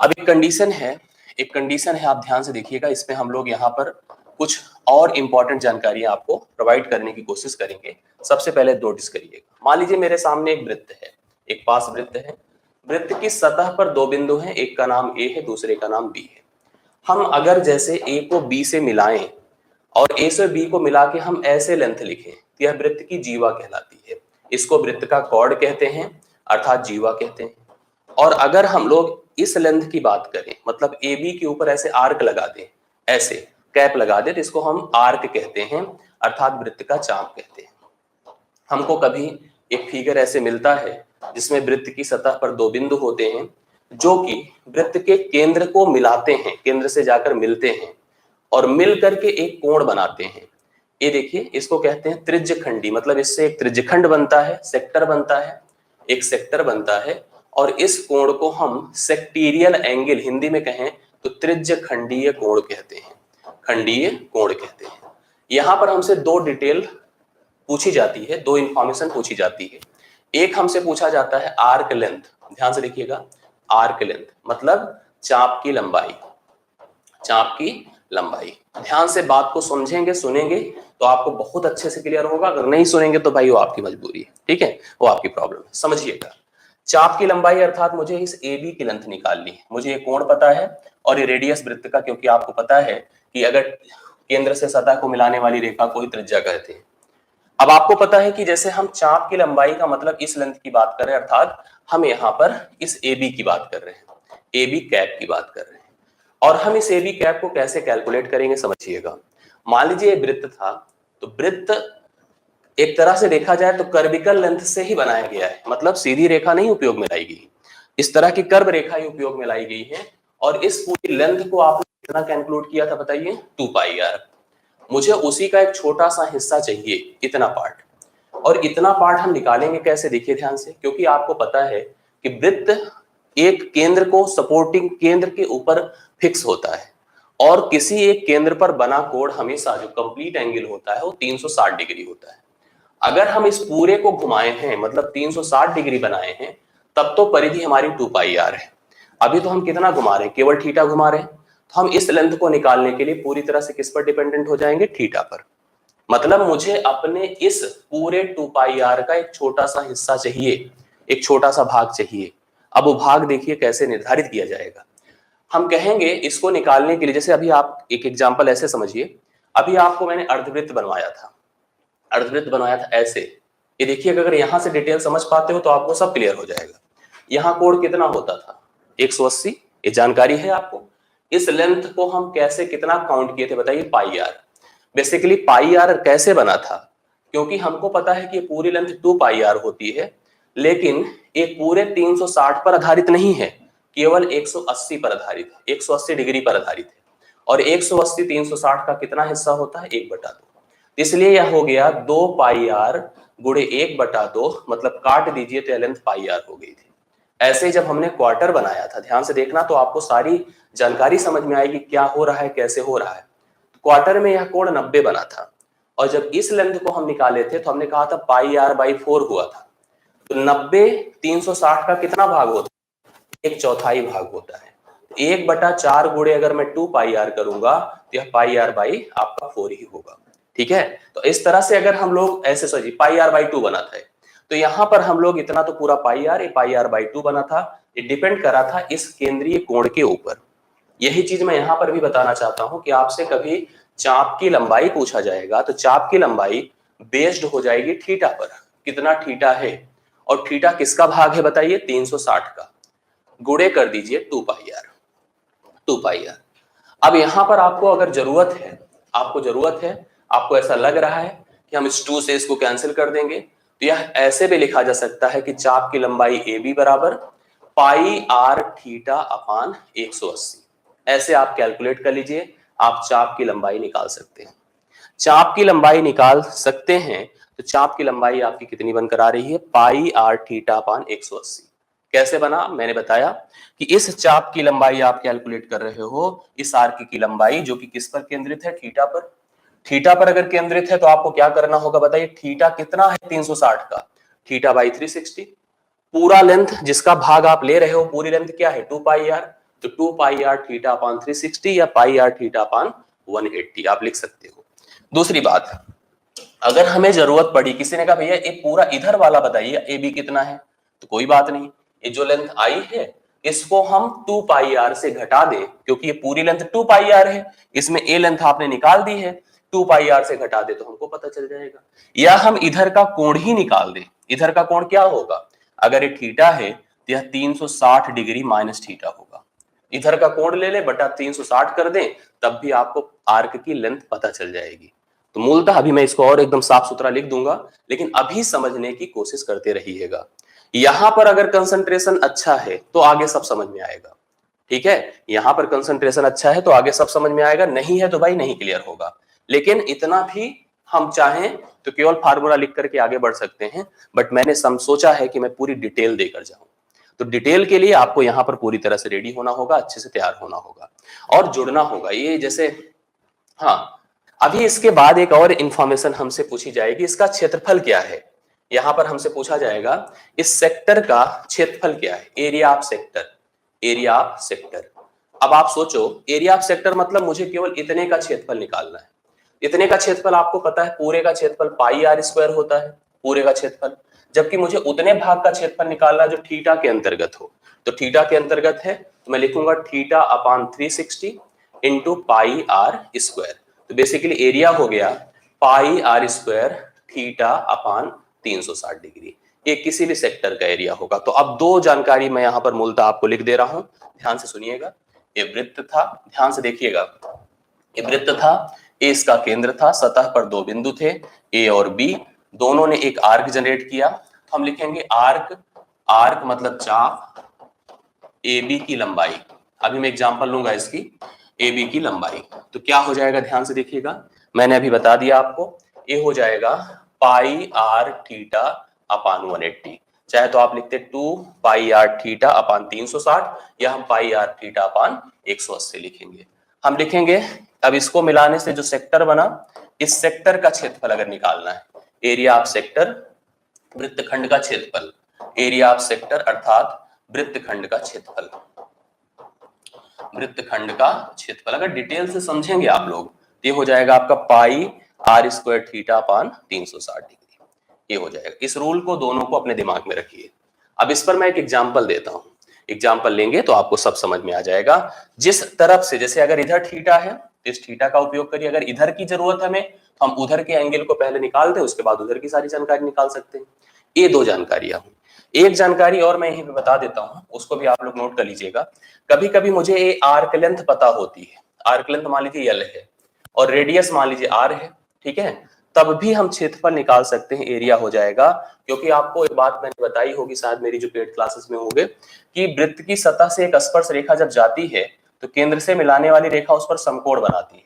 अब एक कंडीशन है, आप ध्यान से देखिएगा। इसमें हम लोग यहाँ पर कुछ और इंपॉर्टेंट जानकारियां आपको प्रोवाइड करने की कोशिश करेंगे। सबसे पहले नोटिस करिएगा, मान लीजिए मेरे सामने एक वृत्त है, एक पास वृत्त है। वृत्त की सतह पर 2 बिंदु हैं, एक का नाम ए है, दूसरे का नाम बी है। हम अगर जैसे ए को बी से मिलाएं और ए से बी को मिला के हम ऐसे लेंथ लिखें तो यह वृत्त की जीवा कहलाती है। इसको वृत्त का कॉर्ड कहते हैं, अर्थात जीवा कहते हैं। और अगर हम लोग इस लेंथ की बात करें, मतलब ए बी के ऊपर ऐसे आर्क लगा दें, ऐसे कैप लगा दे, तो इसको हम आर्क कहते हैं, अर्थात वृत्त का चाप कहते हैं। हमको कभी एक फिगर ऐसे मिलता है जिसमें वृत्त की सतह पर 2 बिंदु होते हैं जो कि वृत्त के केंद्र को मिलाते हैं, केंद्र से जाकर मिलते हैं और मिल करके एक कोण बनाते हैं। ये देखिए, इसको कहते हैं त्रिज्यखंडी, मतलब इससे एक त्रिज्यखंड बनता है, सेक्टर बनता है, एक सेक्टर बनता है। और इस कोण को हम सेक्टेरियल एंगल, हिंदी में कहें तो त्रिज्यखंडीय कोण कहते हैं, खंडीय कोण कहते हैं। यहां पर हमसे 2 डिटेल पूछी जाती है, 2 इंफॉर्मेशन पूछी जाती है। एक हमसे पूछा जाता है आर्क लेंथ, ध्यान से देखिएगा, आर्क लेंथ मतलब चाप की लंबाई, चाप की लंबाई। ध्यान से बात को समझेंगे, सुनेंगे तो आपको बहुत अच्छे से क्लियर होगा। अगर नहीं सुनेंगे तो भाई वो आपकी मजबूरी है, ठीक है, वो आपकी प्रॉब्लम है। समझिएगा, चाप की लंबाई अर्थात मुझे इस ए बी की लेंथ निकालनी है। मुझे ये कोण पता है और ये रेडियस वृत्त का, क्योंकि आपको पता है कि अगर केंद्र से सतह को मिलाने वाली रेखा को ही त्रिज्या कहते हैं। अब आपको पता है कि जैसे हम चाप की लंबाई का मतलब इस लेंथ की बात कर रहे हैं, अर्थात हम यहाँ पर इस ए बी की बात कर रहे हैं, ए बी कैप की बात कर रहे हैं। और हम इस ए बी कैप को कैसे कैलकुलेट करेंगे समझिएगा। मान लीजिए वृत्त था, तो वृत्त एक तरह से देखा जाए तो कर्विकल लेंथ से ही बनाया गया है, मतलब सीधी रेखा नहीं उपयोग में लाई गई, इस तरह की कर्व रेखा ही उपयोग में लाई गई है। और इस पूरी लेंथ को आपने कितना का इंक्लूड किया था बताइए, 2 पाई आर। मुझे उसी का एक छोटा सा हिस्सा चाहिए, इतना पार्ट। और इतना पार्ट हम निकालेंगे कैसे, देखिए ध्यान से, क्योंकि आपको पता है कि वृत्त एक केंद्र को सपोर्टिंग केंद्र के ऊपर फिक्स होता है, और किसी एक केंद्र पर बना कोण हमेशा जो कंप्लीट एंगल होता है वो 360 डिग्री होता है। अगर हम इस पूरे को घुमाए हैं, मतलब 360 डिग्री बनाए हैं, तब तो परिधि हमारी 2 पाई आर है। अभी तो हम कितना घुमा रहे हैं, केवल थीटा घुमा रहे हैं। तो हम इस लेंथ को निकालने के लिए पूरी तरह से किस पर डिपेंडेंट हो जाएंगे, थीटा पर। मतलब मुझे अपने इस पूरे 2 पाई आर का एक छोटा सा हिस्सा चाहिए, एक छोटा सा भाग चाहिए। अब वो भाग देखिए कैसे निर्धारित किया जाएगा। हम कहेंगे इसको निकालने के लिए, जैसे अभी आप एक एग्जांपल ऐसे समझिए, अभी आपको मैंने अर्धवृत्त बनवाया था, अर्धवृत्त बनाया था ऐसे। ये देखिए, अगर यहां से डिटेल समझ पाते हो तो आपको सब क्लियर हो जाएगा। यहाँ कोण कितना होता था, 180, ये जानकारी है आपको। इस लेंथ को हम कैसे कितना काउंट किए थे बताइए, पाई आर। बेसिकली पाई आर कैसे बना था, क्योंकि हमको पता है कि पूरी लेंथ 2 पाई आर होती है, लेकिन एक पूरे 360 पर आधारित नहीं है, केवल 180 पर आधारित है, 180 डिग्री पर आधारित है। और 180 360 का कितना हिस्सा होता है, 1/2। इसलिए यह हो गया 2 पाई आर गुणे 1/2, मतलब काट दीजिए तो लेंथ पाई आर हो गई थी। ऐसे ही जब हमने क्वार्टर बनाया था, ध्यान से देखना, तो आपको सारी जानकारी समझ में आएगी क्या हो रहा है, कैसे हो रहा है। क्वार्टर में यह कोण 90 बना था, और जब इस लेंथ को हम निकाले थे तो हमने कहा था पाई आर बाई 4 हुआ था। तो 90 360 का कितना भाग होता है, 1/4 भाग होता है। 1/4 गुणे अगर मैं 2 पाई आर करूंगा तो यह पाई आर बाई आपका 4 ही होगा। ठीक है, तो इस तरह से अगर हम लोग ऐसे सोचिए, पाई आर बाई 2 बना था, तो यहां पर हम लोग इतना तो पूरा पाई आर, ये पाई आर बाई 2 बना था। ये डिपेंड करा था इस केंद्रीय कोण के ऊपर। यही चीज मैं यहां पर भी बताना चाहता हूं कि आपसे कभी चाप की लंबाई पूछा जाएगा तो चाप की लंबाई बेस्ड हो जाएगी थीटा पर, कितना थीटा है, और थीटा किसका भाग है बताइए, 360 का। गुणे कर दीजिए 2 पाई आर, 2 पाई आर। अब यहां पर आपको अगर जरूरत है, आपको ऐसा लग रहा है कि हम इस 2 से इसको कैंसिल कर देंगे, तो यह ऐसे भी लिखा जा सकता है कि चाप की लंबाई ए बी बराबर पाई आर थीटा अपान 180। ऐसे आप कैलकुलेट कर लीजिए, आप चाप की लंबाई निकाल सकते हैं। चाप की लंबाई निकाल सकते हैं, तो चाप की लंबाई आपकी कितनी बनकर आ रही है, पाई आर थीटा अपान 180। कैसे बना, मैंने बताया कि इस चाप की लंबाई आप कैलकुलेट कर रहे हो इस आर्क की लंबाई, जो कि किस पर केंद्रित है, थीटा पर। थीटा पर अगर केंद्रित है तो आपको क्या करना होगा बताइए, थीटा कितना है 360 का, थीटा बाई 360। पूरा लेंथ जिसका भाग आप ले रहे हो, पूरी लेंथ क्या है, 2 पाई आर, तो 2 पाई आर थीटा अपान 360 या पाई आर थीटा अपान 180 आप लिख सकते हो। दूसरी बात, अगर हमें जरूरत पड़ी, किसी ने कहा भैया ये पूरा इधर वाला बताइए ए बी कितना है, तो कोई बात नहीं, ये जो लेंथ आई है इसको हम 2 पाई आर से घटा दें, क्योंकि ये पूरी लेंथ 2 पाई आर है, इसमें ए लेंथ आपने निकाल दी है, 2 पाई आर से घटा दे तो हमको पता चल जाएगा। या हम इधर का कोण ही निकाल दें, इधर का कोण क्या होगा, अगर ये थीटा है तो यह 360 डिग्री माइनस थीटा होगा। इधर का कोण ले ले बटा 360 कर दें, तब भी आपको आर्क की लेंथ पता चल जाएगी। तो मूलतः अभी मैं इसको और एकदम साफ सुथरा लिख दूंगा, लेकिन अभी समझने की कोशिश करते रहिएगा। यहां पर अगर कंसंट्रेशन अच्छा है तो आगे सब समझ में आएगा। ठीक है, यहां पर कंसंट्रेशन अच्छा है तो आगे सब समझ में आएगा, नहीं है तो भाई नहीं क्लियर होगा। लेकिन इतना भी हम चाहें तो केवल फार्मूला लिख करके आगे बढ़ सकते हैं, बट मैंने सोचा है कि मैं पूरी डिटेल देकर जाऊं। तो डिटेल के लिए आपको यहां पर पूरी तरह से रेडी होना होगा, अच्छे से तैयार होना होगा और जुड़ना होगा। ये जैसे, हाँ, अभी इसके बाद एक और इंफॉर्मेशन हमसे पूछी जाएगी, इसका क्षेत्रफल क्या है। यहां पर हमसे पूछा जाएगा इस सेक्टर का क्षेत्रफल क्या है, area of sector, area of sector. अब आप सोचो, एरिया ऑफ सेक्टर मतलब मुझे केवल इतने का क्षेत्रफल निकालना है। इतने का क्षेत्रफल आपको पता है पूरे का क्षेत्रफल पाई आर स्क्वायर होता है, पूरे का क्षेत्रफल। जबकि मुझे उतने भाग का क्षेत्रफल निकालना जो थीटा के अंतर्गत हो, तो थीटा के अंतर्गत है तो मैं लिखूंगा theta upon 360 into pi r square. तो बेसिकली एरिया हो गया pi r square theta upon 360 degree. ये किसी भी सेक्टर का एरिया होगा। तो अब दो जानकारी मैं यहां पर मूलतः आपको लिख दे रहा हूं, ध्यान से सुनिएगा। ये वृत्त था, ध्यान से देखिएगा, ये वृत्त था, ए इसका केंद्र था, सतह पर दो बिंदु थे ए और बी, दोनों ने एक आर्क जनरेट किया। तो हम लिखेंगे आर्क, आर्क मतलब चाप, ए बी की लंबाई। अभी मैं एग्जांपल लूंगा इसकी, ए बी की लंबाई। तो क्या हो जाएगा, ध्यान से देखिएगा, मैंने अभी बता दिया आपको, ये हो जाएगा पाई आर थीटा अपान 180। चाहे तो आप लिखते 2 पाई आर थीटा अपान 360, या हम पाई आर थीटा अपान 180 लिखेंगे। हम लिखेंगे, अब इसको मिलाने से जो सेक्टर बना, इस सेक्टर का क्षेत्रफल अगर निकालना है, एरिया ऑफ सेक्टर, वृत्तखंड का क्षेत्रफल, एरिया ऑफ सेक्टर अर्थात वृत्तखंड का क्षेत्रफल, वृत्तखंड का क्षेत्रफल अगर डिटेल से समझेंगे आप लोग, ये हो जाएगा आपका pi r square theta upon 360 degree, ये हो जाएगा। इस रूल को दोनों को अपने दिमाग में रखिए। अब इस पर मैं एक एग्जांपल देता हूं, एग्जांपल लेंगे तो आपको सब समझ में आ जाएगा। जिस तरफ से, जैसे अगर इधर थीटा है तो इस थीटा का उपयोग करिए, अगर इधर की जरूरत हमें तो हम उधर के एंगल को पहले निकाल दें, उसके बाद उधर की सारी जानकारी निकाल सकते हैं। ये दो जानकारियां हुई। एक जानकारी और मैं यहीं पे बता देता हूं, उसको भी आप लोग नोट कर लीजिएगा। कभी कभी मुझे ये आर्क लेंथ पता होती है, आर्क लेंथ मान लीजिए एल है और रेडियस मान लीजिए आर है, ठीक है, तब भी हम क्षेत्रफल निकाल सकते हैं, एरिया हो जाएगा। क्योंकि आपको एक बात मैंने बताई होगी शायद मेरी जो पेड क्लासेस में होंगे, कि वृत्त की सतह से एक स्पर्श रेखा जब जाती है तो केंद्र से मिलाने वाली रेखा उस पर समकोण बनाती है,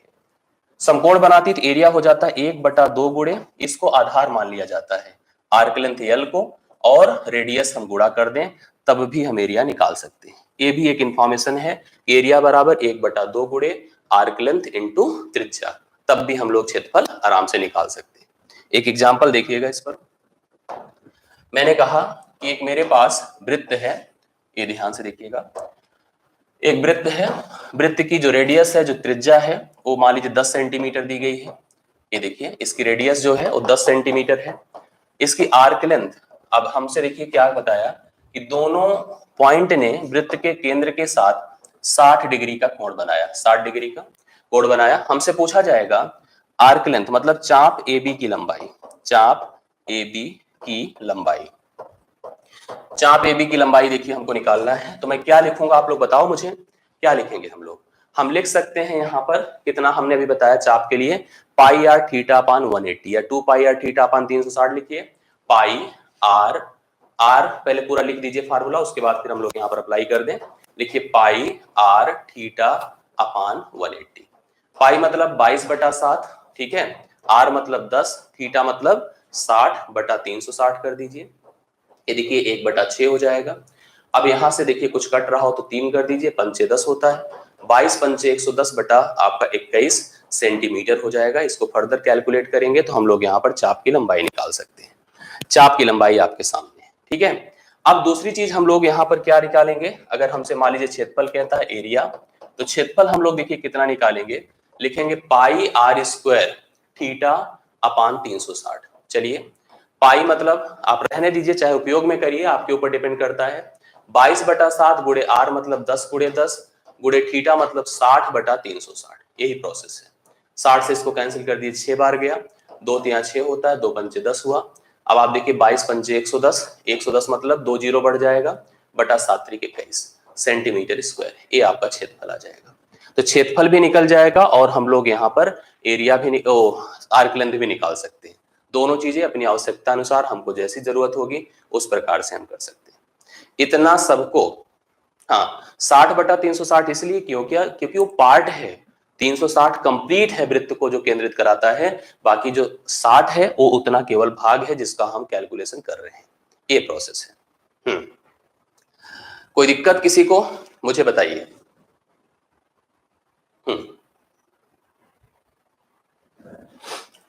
समकोण बनाती तो एरिया हो जाता है 1/2 गुणे, इसको आधार मान लिया जाता है, आर्क लेंथ एल को और रेडियस हम गुणा कर दें तब भी हम एरिया निकाल सकते हैं। ये भी एक इंफॉर्मेशन है, एरिया बराबर 1/2 गुणे आर्क लेंथ इंटू त्रिज्या, तब भी हम लोग क्षेत्रफल आराम से निकाल सकते हैं। एक एग्जांपल देखिएगा इस पर। मैंने कहा कि एक मेरे पास वृत्त है, ये ध्यान से देखिएगा, एक वृत्त है, वृत्त की जो रेडियस है, जो त्रिज्या है, वो मान लीजिए 10 सेंटीमीटर दी गई है। ये देखिए इसकी रेडियस जो है वो 10 सेंटीमीटर है। इसकी आर्क लेंथ, अब हमसे देखिए क्या बताया कि दोनों पॉइंट ने वृत्त के केंद्र के साथ 60 डिग्री का कोण बनाया, 60 डिग्री का कोण बनाया। हमसे पूछा जाएगा आर्क लेंथ मतलब चाप ए बी की लंबाई, चाप ए बी की लंबाई, चाप ए बी की लंबाई देखिए हमको निकालना है। तो मैं क्या लिखूंगा, आप लोग बताओ मुझे क्या लिखेंगे हम लोग। हम लिख सकते हैं यहाँ पर कितना हमने अभी बताया चाप के लिए, पाई आर थीटा अपान 180 या 2 पाई आर थीटा अपान 360 लिखिए। पाई आर, आर पहले पूरा लिख दीजिए फार्मूला, उसके बाद फिर हम लोग यहाँ पर अप्लाई कर दें। लिखिए पाई आर थीटा अपान 180। पाई मतलब 22/7, ठीक है, आर मतलब 10, थीटा मतलब 60/360 कर दीजिए। ये देखिए 1/6 हो जाएगा। अब यहां से देखिए कुछ कट रहा हो तो 3 कर दीजिए, 5 10 होता है, 22 5 110 बटा आपका 21 सेंटीमीटर हो जाएगा। इसको फर्दर कैलकुलेट करेंगे तो हम लोग यहाँ पर चाप की लंबाई निकाल सकते हैं। चाप की लंबाई आपके सामने है, ठीक है। अब दूसरी चीज हम लोग यहाँ पर क्या निकालेंगे, अगर हमसे मान लीजिए क्षेत्रफल कहता है एरिया, तो क्षेत्रफल हम लोग देखिए कितना निकालेंगे, लिखेंगे पाई आर स्क्वायर थीटा अपान 360। चलिए पाई मतलब आप रहने दीजिए, चाहे उपयोग में करिए, आपके ऊपर डिपेंड करता है। 22/7 गुणे आर मतलब 10 गुणे 10 गुणे थीटा मतलब 60/360, यही प्रोसेस है। 60 से इसको कैंसिल कर दीजिए, 6 बार गया, 2 3 6 होता है, 2 पंचे 10 हुआ। अब आप देखिए 22 पंचे 110, 110 मतलब 2 जीरो बढ़ जाएगा, बटा 7 3 21 सेंटीमीटर स्क्वायर, ये आपका क्षेत्रफल आ जाएगा। तो क्षेत्रफल भी निकल जाएगा और हम लोग यहाँ पर एरिया भी आर्क लेंथ भी निकाल सकते हैं। दोनों चीजें अपनी आवश्यकता अनुसार हमको जैसी जरूरत होगी उस प्रकार से हम कर सकते हैं। इतना सबको, हाँ 60/360 इसलिए क्योंकि वो पार्ट है, 360 कंप्लीट है वृत्त को जो केंद्रित कराता है, बाकी जो 60 है वो उतना केवल भाग है जिसका हम कैलकुलेशन कर रहे हैं, ये प्रोसेस है। कोई दिक्कत किसी को, मुझे बताइए।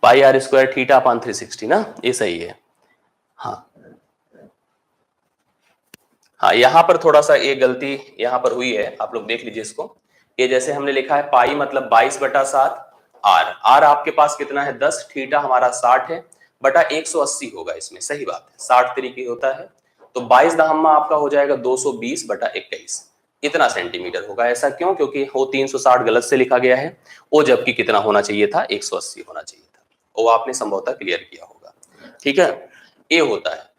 पाई आर स्क्वायर थीटा अपान 360 ना, ये सही है। हाँ हाँ, यहां पर थोड़ा सा ये गलती यहां पर हुई है, आप लोग देख लीजिए इसको। ये जैसे हमने लिखा है पाई मतलब 22/7, आर, आर आपके पास कितना है 10, थीटा हमारा 60 है, बटा 180 होगा इसमें, सही बात है, 60 तरीके होता है। तो 22 दहम्मा आपका हो जाएगा 220/21, इतना सेंटीमीटर होगा। ऐसा क्यों, क्योंकि वो 360 गलत से लिखा गया है, वो जबकि कितना होना चाहिए था, 180 होना चाहिए था। वो आपने संभवतः क्लियर किया होगा, ठीक है, ये होता है।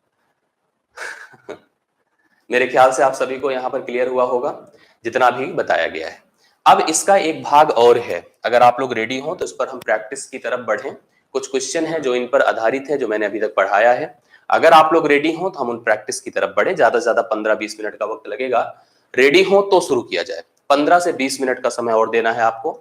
मेरे ख्याल से आप सभी को यहाँ पर क्लियर हुआ होगा जितना भी बताया गया है। अब इसका एक भाग और है, अगर आप लोग रेडी हो तो इस पर हम प्रैक्टिस की तरफ बढ़ें। कुछ क्वेश्चन है जो इन पर आधारित है, जो मैंने अभी तक पढ़ाया है। अगर आप लोग रेडी हो तो हम उन प्रैक्टिस की तरफ बढ़े, ज्यादा से ज्यादा 15-20 मिनट का वक्त लगेगा। रेडी हो तो शुरू किया जाए, 15 से 20 मिनट का समय और देना है आपको।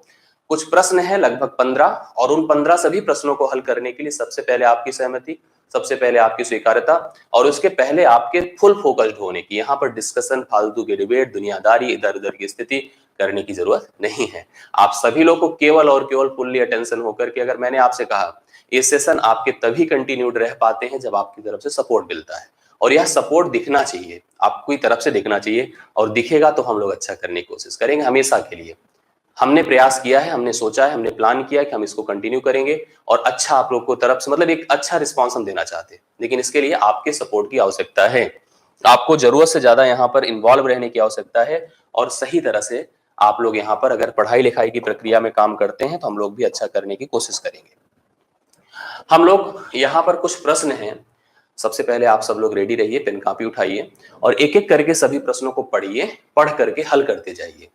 कुछ प्रश्न है लगभग 15, और उन 15 सभी प्रश्नों को हल करने के लिए सबसे पहले आपकी सहमति, सबसे पहले आपकी स्वीकार्यता, और उसके पहले आपके फुल फोकस्ड होने की। यहाँ पर डिस्कशन, फालतू की डिबेट, दुनियादारी, इधर उधर की स्थिति करने की जरूरत नहीं है। आप सभी लोग को केवल और केवल फुल्ली अटेंशन होकर के, अगर मैंने आपसे कहा ये सेशन आपके तभी कंटिन्यूड रह पाते हैं जब आपकी तरफ से सपोर्ट मिलता है, और यह सपोर्ट दिखना चाहिए, आपकी तरफ से दिखना चाहिए, और दिखेगा तो हम लोग अच्छा करने की कोशिश करेंगे हमेशा के लिए। हमने प्रयास किया है, हमने सोचा है, हमने प्लान किया है कि हम इसको कंटिन्यू करेंगे, और अच्छा आप लोग को तरफ से मतलब एक अच्छा रिस्पॉन्स हम देना चाहते हैं, लेकिन इसके लिए आपके सपोर्ट की आवश्यकता है। आपको जरूरत से ज्यादा यहाँ पर इन्वॉल्व रहने की आवश्यकता है, और सही तरह से आप लोग यहाँ पर अगर पढ़ाई लिखाई की प्रक्रिया में काम करते हैं तो हम लोग भी अच्छा करने की कोशिश करेंगे। हम लोग यहाँ पर कुछ प्रश्न हैं, सबसे पहले आप सब लोग रेडी रहिए, पेन कापी उठाइए और एक एक करके सभी प्रश्नों को पढ़िए, पढ़ करके हल करते जाइए।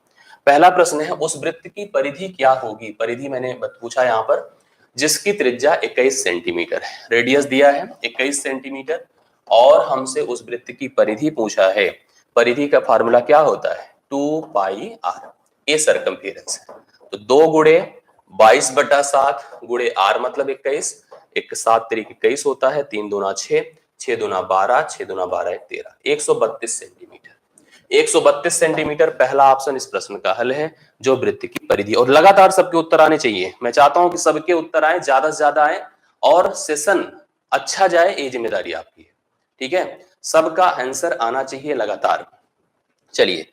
पहला प्रश्न है, उस वृत्त की परिधि क्या होगी? परिधि मैंने पूछा यहाँ पर, जिसकी त्रिज्या 21 सेंटीमीटर है, रेडियस दिया है 21 सेंटीमीटर, और हमसे उस वृत्त की परिधि पूछा है। परिधि का फार्मूला क्या होता है? 2 पाई आर, ये सरकमफेरेंस है। तो 2 गुणे 22/7 गुणे आर मतलब 21, एक 7 तरीके 21 होता है, 3 दूना 6, 6 दूना 12, 6 दूना 12 13, 132 सेंटीमीटर। 132 सेंटीमीटर पहला ऑप्शन इस प्रश्न का हल है, जो वृत्त की परिधि। और लगातार सबके उत्तर आने चाहिए, मैं चाहता हूं कि सबके उत्तर आए, ज्यादा से ज्यादा आए, और सेशन अच्छा जाए, ये जिम्मेदारी आपकी है, ठीक है? सबका आंसर आना चाहिए लगातार। चलिए,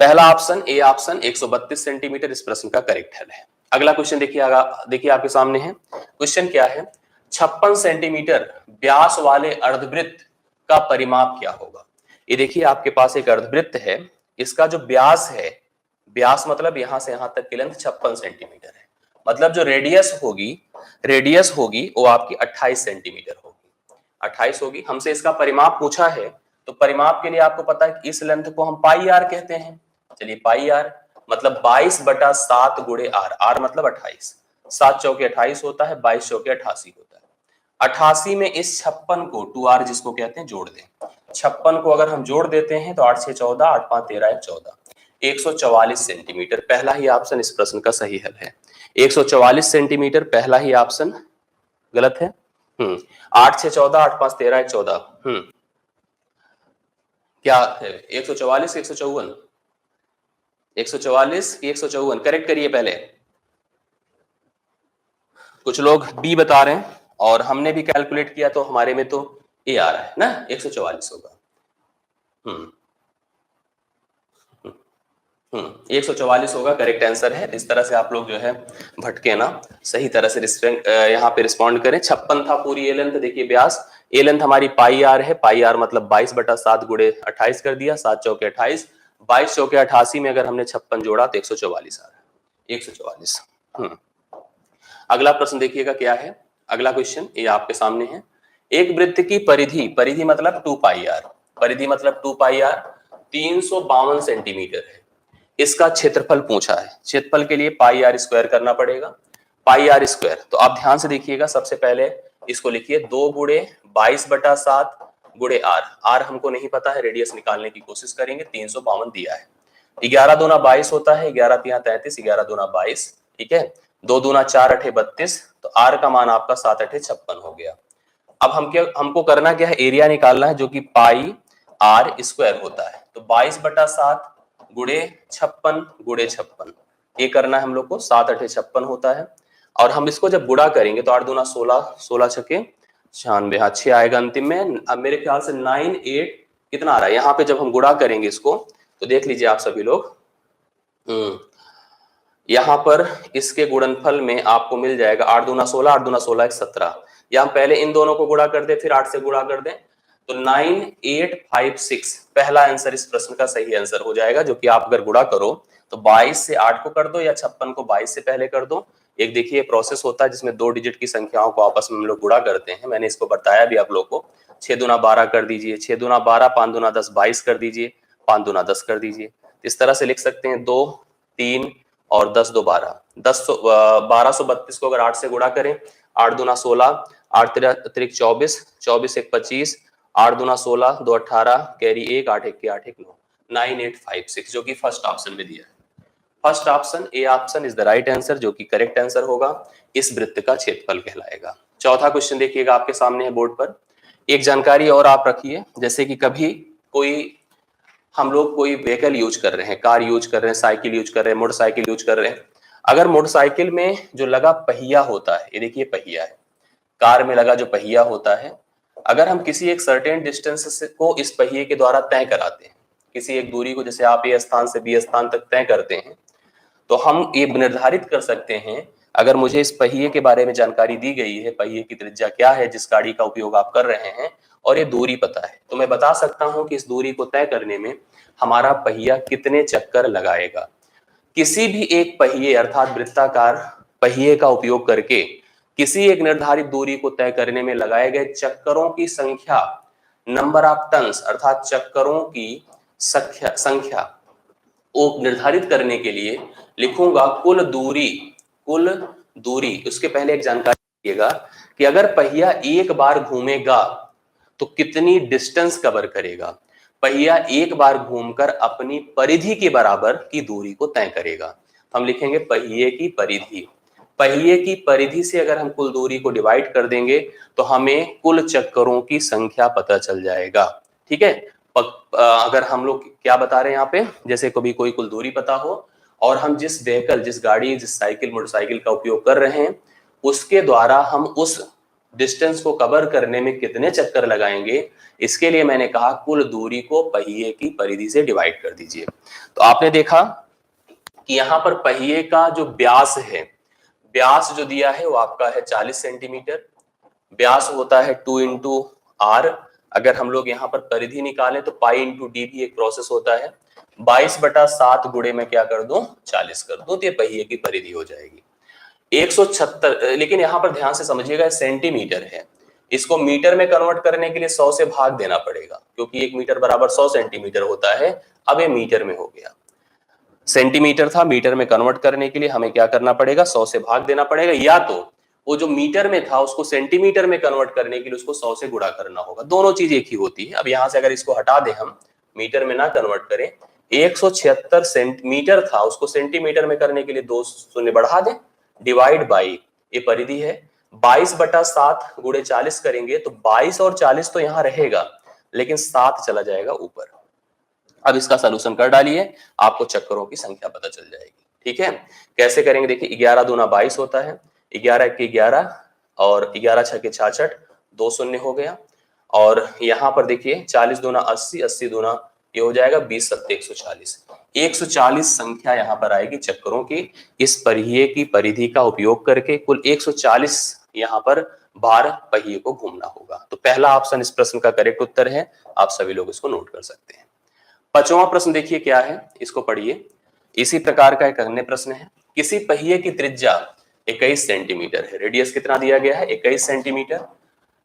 पहला ऑप्शन ए ऑप्शन 132 सेंटीमीटर इस प्रश्न का करेक्ट हल है। अगला क्वेश्चन देखिए आपके सामने है। क्वेश्चन क्या है? 56 सेंटीमीटर व्यास वाले अर्धवृत्त का परिमाप क्या होगा? ये देखिए आपके पास एक अर्धवृत्त है, इसका जो व्यास है, व्यास मतलब यहां से यहां तक की लेंथ 56 सेंटीमीटर है, मतलब जो रेडियस होगी वो आपकी 28 सेंटीमीटर होगी, 28 होगी। हमसे इसका परिमाप पूछा है, तो परिमाप के लिए आपको पता है कि इस लेंथ को हम पाई आर कहते हैं। चलिए, पाई आर मतलब 22/7 गुणे आर, आर मतलब 28, 7 चौके 28 होता है, 22 चौके 88 होता है। 88 में इस 56 को 2r जिसको कहते हैं जोड़ दें। 56 को अगर हम जोड़ देते हैं तो 8 6 14, 8 5 13 14, 144 सेंटीमीटर पहला ही ऑप्शन इस प्रश्न का सही हल है। 144 सेंटीमीटर पहला ही ऑप्शन गलत है। 8 6 14, 8 5 13 14, क्या है? 144 154, 144 की 154, करेक्ट करिए पहले। कुछ लोग बी बता रहे हैं, और हमने भी कैलकुलेट किया तो हमारे में तो ए आ रहा है ना, 144 होगा। 144 होगा, करेक्ट आंसर है। इस तरह से आप लोग जो है भटके ना, सही तरह से यहाँ पे रिस्पॉन्ड करें। 56 था पूरी ए लेंथ, देखिए व्यास, ए लेंथ हमारी पाई आर है, पाई आर मतलब 22/7 गुणे 28 कर दिया, 7 चौके 28, 22 चौके 88 में अगर हमने 56 जोड़ा तो 144 आ रहा है, 144। अगला प्रश्न देखिएगा क्या है। अगला क्वेश्चन ये आपके सामने है। एक वृत्त की परिधि, परिधि मतलब 2 पाई आर, परिधि मतलब 2 पाई आर 352 सेंटीमीटर है। इसका क्षेत्रफल पूछा है, क्षेत्रफल के लिए पाई आर स्क्वायर करना पड़ेगा, पाई आर स्क्वायर। तो आप ध्यान से देखिएगा, सबसे पहले इसको लिखिए 2 गुणे 22/7 गुणे आर, आर हमको नहीं पता है, रेडियस निकालने की कोशिश करेंगे। 352 दिया है, 11 दूना 22 होता है, 11 तिया 33, 11 दूना 22, ठीक है। 2 दूना 4 अठे 32, तो आर का मान आपका 7 अठे 56 हो गया। अब हमको करना क्या है, एरिया निकालना है, जो कि पाई आर स्क्वायर होता है। तो 22/7 गुणे 56 गुणे 56, ये करना है हम लोग को, 7 अठे 56 होता है। और हम इसको जब गुणा करेंगे तो 8 दूना 16, 16 छके 96, हाँ 6 आएगा अंतिम में। अब मेरे ख्याल से 9 8 कितना आ रहा है यहाँ पे, जब हम गुणा करेंगे इसको तो देख लीजिए आप सभी लोग, यहाँ पर इसके गुणनफल में आपको मिल जाएगा 8 दूना 16, 8 दूना 16 17, या हम पहले इन दोनों को गुणा कर दे फिर 8 से गुणा कर दें तो 9856 पहला आंसर इस प्रश्न का सही आंसर हो जाएगा। जो कि आप अगर गुणा करो तो 22 से 8 को कर दो, या 56 को 22 से पहले कर दो। एक देखिए प्रोसेस होता है जिसमें 2 डिजिट की संख्याओं को आपस में हम लोग गुणा करते हैं, मैंने इसको बताया भी आप लोग को। 6 दूना 12 कर दीजिए, 6 दूना 12, 5 दूना 10 22 कर दीजिए, 5 दूना 10 कर दीजिए। इस तरह से लिख सकते हैं 2 3 और 10 2 12, 1232 को अगर 8 से गुणा करें, 8 दूना 16, 8 तिरिक 24, 24 एक 25, 8 दूना 16, 2 18, कैरी 1, 8 1 के 8 1 9, 9856, जो कि फर्स्ट ऑप्शन में दिया है। First option A option is the right answer, जो कि करेक्ट आंसर होगा, इस वृत्त का क्षेत्रफल कहलाएगा। चौथा क्वेश्चन देखिएगा आपके सामने है बोर्ड पर। एक जानकारी और आप रखिए, जैसे कि कभी कोई हम लोग कोई व्हीकल यूज कर रहे हैं, कार यूज कर रहे हैं, साइकिल यूज कर रहे हैं, मोटरसाइकिल यूज कर रहे हैं। अगर मोटरसाइकिल में जो लगा पहिया होता है, ये देखिए पहिया है, कार में लगा जो पहिया होता है, अगर हम किसी एक सर्टेन डिस्टेंस को इस पहिए के द्वारा तय कराते हैं, किसी एक दूरी को, जैसे आप ए स्थान से बी स्थान तक तय करते हैं, तो हम ये निर्धारित कर सकते हैं, अगर मुझे इस पहिए के बारे में जानकारी दी गई है, पहिए की त्रिज्या क्या है जिस गाड़ी का उपयोग आप कर रहे हैं, और ये दूरी पता है, तो मैं बता सकता हूं कि इस दूरी को तय करने में हमारा पहिया कितने चक्कर लगाएगा। किसी भी एक पहिए अर्थात वृत्ताकार पहिए का उपयोग करके किसी एक निर्धारित दूरी को तय करने में लगाए गए चक्करों की संख्या, नंबर ऑफ टन्स अर्थात चक्करों की संख्या को निर्धारित करने के लिए लिखूंगा कुल दूरी। उसके पहले एक जानकारी दीजिएगा कि अगर पहिया एक बार घूमेगा तो कितनी डिस्टेंस कवर करेगा। पहिया एक बार घूमकर अपनी परिधि के बराबर की दूरी को तय करेगा। हम लिखेंगे पहिए की परिधि। पहिए की परिधि से अगर हम कुल दूरी को डिवाइड कर देंगे तो हमें कुल चक्करों की संख्या पता चल जाएगा। ठीक है, अगर हम लोग क्या बता रहे हैं यहाँ पे, जैसे कभी कोई कुल दूरी पता हो और हम जिस व्हीकल, जिस गाड़ी, जिस साइकिल, मोटरसाइकिल का उपयोग कर रहे हैं, उसके द्वारा हम उस डिस्टेंस को कवर करने में कितने चक्कर लगाएंगे, इसके लिए मैंने कहा कुल दूरी को पहिए की परिधि से डिवाइड कर दीजिए। तो आपने देखा कि यहाँ पर पहिए का जो व्यास है, व्यास जो दिया है वो आपका है 40 सेंटीमीटर। व्यास होता है 2 इंटू आर। अगर हम लोग यहाँ पर परिधि निकालें तो पाई इंटू डी भी एक प्रोसेस होता है। 22/7 गुणे में क्या कर दूं, 40 कर दूं, तो ये पहिए की परिधि हो जाएगी 176। लेकिन यहाँ पर ध्यान से समझिएगा, सेंटीमीटर है, इसको मीटर में कन्वर्ट करने के लिए 100 से भाग देना पड़ेगा, क्योंकि 1 मीटर बराबर 100 सेंटीमीटर होता है। अब ये मीटर में हो गया, सेंटीमीटर था, मीटर में कन्वर्ट करने के लिए हमें क्या करना पड़ेगा, 100 से भाग देना पड़ेगा, या तो वो जो मीटर में था उसको सेंटीमीटर में कन्वर्ट करने के लिए उसको 100 से गुणा करना होगा। दोनों चीज एक ही होती है। अब यहां से अगर इसको हटा दें, हम मीटर में ना कन्वर्ट करें, 176 सेंटीमीटर था, उसको सेंटीमीटर में करने के लिए 2 शून्य बढ़ा दें, डिवाइड बाई, ये परिधि है, 22/7 गुणे 40 करेंगे तो 22 और 40 तो यहाँ रहेगा, लेकिन 7 चला जाएगा ऊपर। अब इसका सलूशन कर डालिए, आपको चक्करों की संख्या पता चल जाएगी। ठीक है, कैसे करेंगे, देखिए 11 दूना 22 होता है, 11 के 11 और 11 छके 66, 2 शून्य हो गया। और यहाँ पर देखिए 40 दूना 80, 80 दूना ये हो जाएगा 20 सत्ते 140, 140 संख्या यहाँ पर आएगी चक्करों की। इस पहिए की परिधि का उपयोग करके कुल 140 यहाँ पर बार पहिए को घूमना होगा। तो पहला ऑप्शन इस प्रश्न का करेक्ट उत्तर है, आप सभी लोग इसको नोट कर सकते हैं। 5वां प्रश्न देखिए क्या है, इसको पढ़िए। इसी प्रकार का एक अन्य प्रश्न है, किसी पहिए की त्रिज्या 21 सेंटीमीटर है, रेडियस कितना दिया गया है 21 सेंटीमीटर,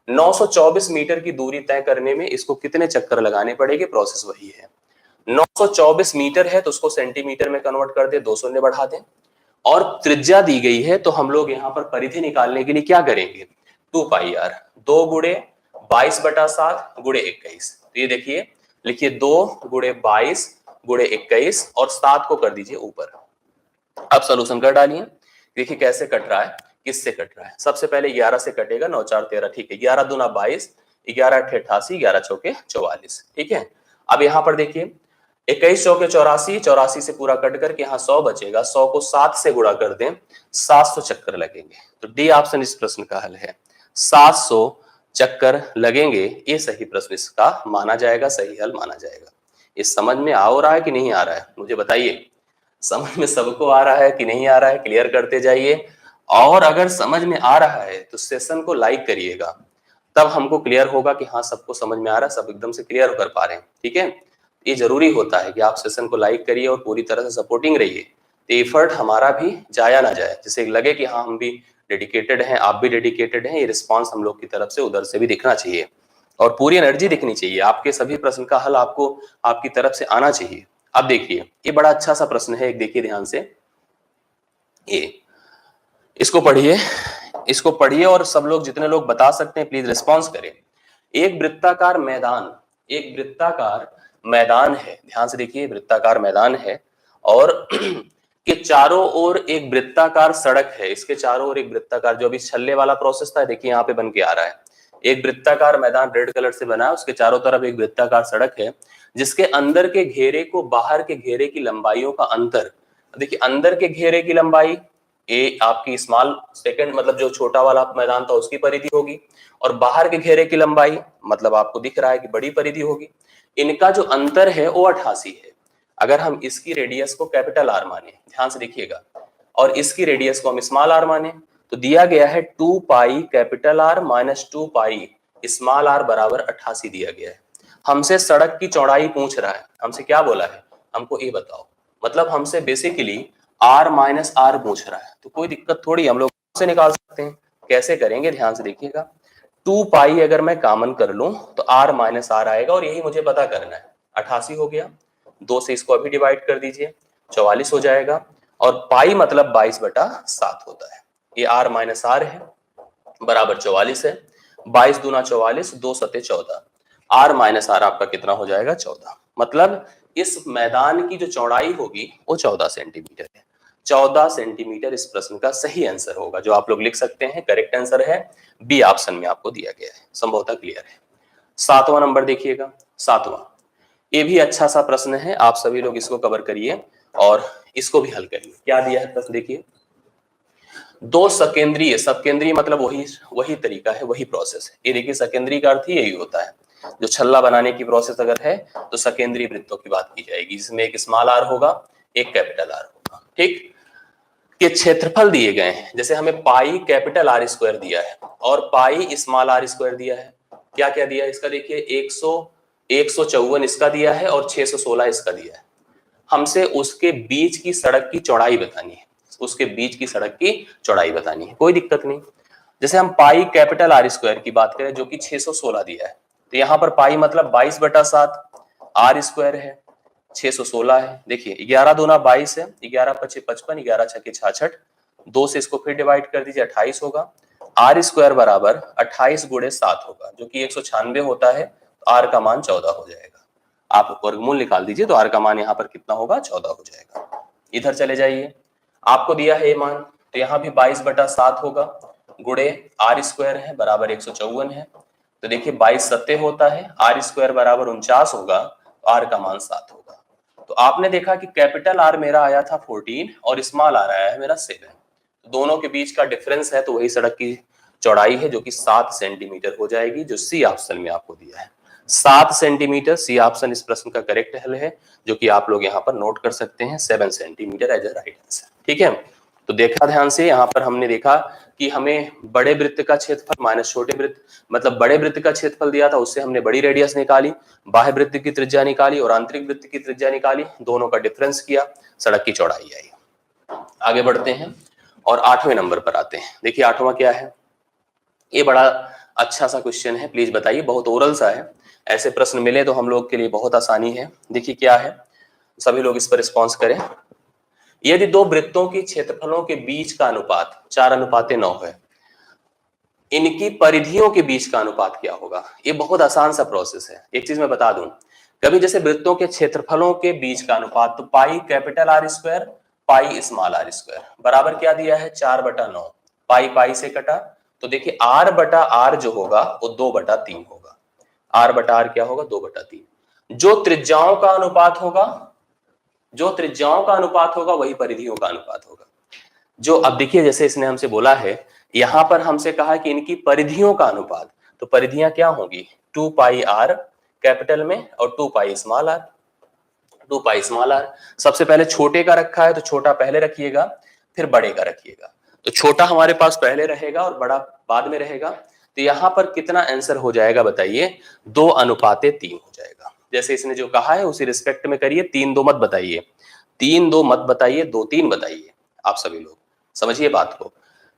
924 मीटर की दूरी तय करने में इसको कितने चक्कर लगाने पड़ेंगे, प्रोसेस वही है। 924 मीटर है तो उसको सेंटीमीटर में कन्वर्ट कर दे, 2 शून्य बढ़ा दें, और त्रिज्या दी गई है तो हम लोग यहाँ पर परिधि निकालने के लिए क्या करेंगे, 2 पाई आर, 2 गुणे 22/7 गुणे 21। तो ये देखिए, लिखिए 2 गुणे 22 गुणे 21 और 7 को कर दीजिए ऊपर। अब सॉल्यूशन कर डालिए, देखिए कैसे कट रहा है, किससे कट रहा है। सबसे पहले 11 से कटेगा, 9 4 13, ठीक है, 11 दूना 22, 11 8 88, 11 चौके 44, ठीक है। अब यहाँ पर देखिए 21 चौके 84, 84 से पूरा कट करके यहाँ 100 बचेगा, 100 को 7 से गुणा कर दें, 700 चक्कर लगेंगे। तो डी ऑप्शन इस प्रश्न का हल है, 700 चक्कर लगेंगे, ये सही प्रश्न इसका माना जाएगा, सही हल माना जाएगा। इस समझ में आ रहा है कि नहीं आ रहा है, मुझे बताइए, समझ में सबको आ रहा है कि नहीं आ रहा है, क्लियर करते जाइए। और अगर समझ में आ रहा है तो सेशन को लाइक करिएगा, तब हमको क्लियर होगा कि हाँ सबको समझ में आ रहा है, सब एकदम से क्लियर कर पा रहे हैं। ठीक है, ये जरूरी होता है कि आप सेशन को लाइक करिए और पूरी तरह से सपोर्टिंग रहिए, तो एफर्ट हमारा भी जाया ना जाए, जिससे लगे कि हाँ हम भी डेडिकेटेड हैं, आप भी डेडिकेटेड हैं। ये रिस्पॉन्स हम लोग की तरफ से उधर से भी दिखना चाहिए और पूरी एनर्जी दिखनी चाहिए, आपके सभी प्रश्न का हल आपको आपकी तरफ से आना चाहिए। अब देखिए ये बड़ा अच्छा सा प्रश्न है, एक देखिए ध्यान से, ये इसको पढ़िए, इसको पढ़िए और सब लोग जितने लोग बता सकते हैं प्लीज रिस्पॉन्स करें। एक वृत्ताकार मैदान, एक वृत्ताकार मैदान है, ध्यान से देखिए, वृत्ताकार मैदान है और कि चारों ओर एक वृत्ताकार सड़क है, इसके चारों ओर एक वृत्ताकार, जो अभी छल्ले वाला प्रोसेस था देखिए यहाँ पे बन के आ रहा है, एक वृत्ताकार मैदान रेड कलर से बना है, उसके चारों तरफ एक वृत्ताकार सड़क है, जिसके अंदर के घेरे को बाहर के घेरे की लंबाइयों का अंतर, देखिए अंदर के घेरे की लंबाई ए आपकी स्मॉल सेकंड मतलब जो छोटा वाला मैदान था उसकी परिधि होगी, और बाहर के घेरे की लंबाई मतलब आपको दिख रहा है कि बड़ी परिधि होगी। इनका जो अंतर है वो 88 है। अगर हम इसकी रेडियस को कैपिटल आर माने, ध्यान से देखिएगा, और इसकी रेडियस को हम स्मॉल आर माने, तो दिया गया है 2 pi capital R minus 2 pi small R बराबर 88 दिया गया है। हमसे सड़क की चौड़ाई पूछ रहा है, हमसे क्या बोला है, हमको ये बताओ, मतलब हमसे बेसिकली आर माइनस आर पूछ रहा है, तो कोई दिक्कत थोड़ी, हम लोग से निकाल सकते हैं। कैसे करेंगे, ध्यान से देखिएगा, 2 पाई अगर मैं कॉमन कर लूं तो आर माइनस आर आएगा, और यही मुझे पता करना है। 88 हो गया, 2 से इसको अभी डिवाइड कर दीजिए, 44 हो जाएगा, और पाई मतलब 22/7 होता है। ये आर माइनस आर है बराबर 44 है, 22 दूना 44, 2 सते 14, आर माइनस आर आपका कितना हो जाएगा, 14। मतलब इस मैदान की जो चौड़ाई होगी वो 14 सेंटीमीटर है। 14 सेंटीमीटर इस प्रश्न का सही आंसर होगा, जो आप लोग लिख सकते हैं। करेक्ट आंसर है बी ऑप्शन में आपको दिया गया है, संभवतः क्लियर है। 7वां नंबर देखिएगा, 7वां, ये भी अच्छा सा प्रश्न है, आप सभी लोग इसको कवर करिए और इसको भी हल करिए। क्या दिया है प्रश्न देखिए, दो सकेंद्रीय, सबकेंद्रीय मतलब वही तरीका है, वही प्रोसेस है। ये देखिए सकेंद्रीय का अर्थ ही यही होता है, जो छल्ला बनाने की प्रोसेस अगर है तो सकेंद्रीय वृत्तों की बात की जाएगी, जिसमें एक स्मॉल आर होगा, एक कैपिटल आर होगा, ठीक। के क्षेत्रफल दिए गए हैं, जैसे हमें पाई कैपिटल आर स्क्वायर दिया है और पाई स्मॉल आर स्क्वायर दिया है। क्या क्या दिया है इसका देखिए, 154 इसका दिया है और 616 इसका दिया है। हमसे उसके बीच की सड़क की चौड़ाई बतानी है, उसके बीच की सड़क की चौड़ाई बतानी है, कोई दिक्कत नहीं। जैसे हम पाई कैपिटल आर स्क्वायर की बात करें जो कि 616 दिया है, तो यहां पर पाई मतलब 22/7, आर स्क्वायर है 616 है। देखिए 11 दूना 22 है, 11 पचे 55, 11 छके 66, 2 से इसको फिर डिवाइड कर दीजिए, 28 होगा। आर स्क्वायर बराबर 28 गुणे 7 होगा, जो कि 196 होता है, तो आर का मान 14 हो जाएगा। आप वर्गमूल निकाल दीजिए तो आर का मान यहाँ पर कितना होगा, 14 हो जाएगा। इधर चले जाइए, आपको दिया है ये मान, तो यहाँ भी 22/7 होगा, गुणे आर स्क्वायर है बराबर 154 है, तो देखिए 22 सत्ते होता है, आर स्क्वायर बराबर 49 होगा, तो आर का मान 7 होगा। तो आपने देखा कि कैपिटल आर मेरा आया था 14 और स्मॉल आर आया है मेरा 7, तो दोनों के बीच का डिफरेंस है, तो वही सड़क की चौड़ाई है, जो कि 7 सेंटीमीटर हो जाएगी, जो सी ऑप्शन में आपको दिया है। 7 सेंटीमीटर सी ऑप्शन इस प्रश्न का करेक्ट हल है, जो कि आप लोग यहाँ पर नोट कर सकते हैं, 7 centimetre as a right answer, ठीक है। तो देखा ध्यान से, यहाँ पर हमने देखा कि हमें बड़े वृत्त का क्षेत्रफल माइनस छोटे वृत्त, मतलब बड़े वृत्त का क्षेत्रफल दिया था, उससे हमने बड़ी रेडियस निकाली, बाह्य वृत्त की त्रिज्या निकाली और आंतरिक वृत्त की त्रिज्या निकाली, दोनों का डिफरेंस किया, सड़क की चौड़ाई आई। आगे बढ़ते हैं और 8वें नंबर पर आते हैं। देखिए 8वां क्या है, ये बड़ा अच्छा सा क्वेश्चन है, प्लीज बताइए, बहुत ओरल सा है, ऐसे प्रश्न मिले तो हम लोग के लिए बहुत आसानी है। देखिए क्या है, सभी लोग इस पर रिस्पॉन्स करें। यदि दो वृत्तों की क्षेत्रफलों के बीच का अनुपात 4:9 है, इनकी परिधियों के बीच का अनुपात क्या होगा। ये बहुत आसान सा प्रोसेस है। एक चीज मैं बता दूं, कभी जैसे वृत्तों के क्षेत्रफलों के बीच का अनुपात, तो pi capital R square pi small R square बराबर क्या दिया है, 4/9, पाई पाई से कटा, तो देखिए r/r जो होगा वो 2/3 होगा। r/r क्या होगा, 2/3। जो त्रिज्याओं का अनुपात होगा, जो त्रिज्याओं का अनुपात होगा वही परिधियों का अनुपात होगा। जो अब देखिए जैसे इसने हमसे बोला है, यहां पर हमसे कहा कि इनकी परिधियों का अनुपात, तो परिधियां क्या होंगी, 2 पाई आर कैपिटल में और 2 pi small R. 2 pi small R, सबसे पहले छोटे का रखा है तो छोटा पहले रखिएगा, फिर बड़े का रखिएगा, तो छोटा हमारे पास पहले रहेगा और बड़ा बाद में रहेगा। तो यहां पर कितना आंसर हो जाएगा बताइए, 2:3 हो जाएगा। जैसे इसने जो कहा है उसी रिस्पेक्ट में करिए, 3-2 मत बताइए, 3-2 मत बताइए, 2-3 बताइए। आप सभी लोग समझिए बात को,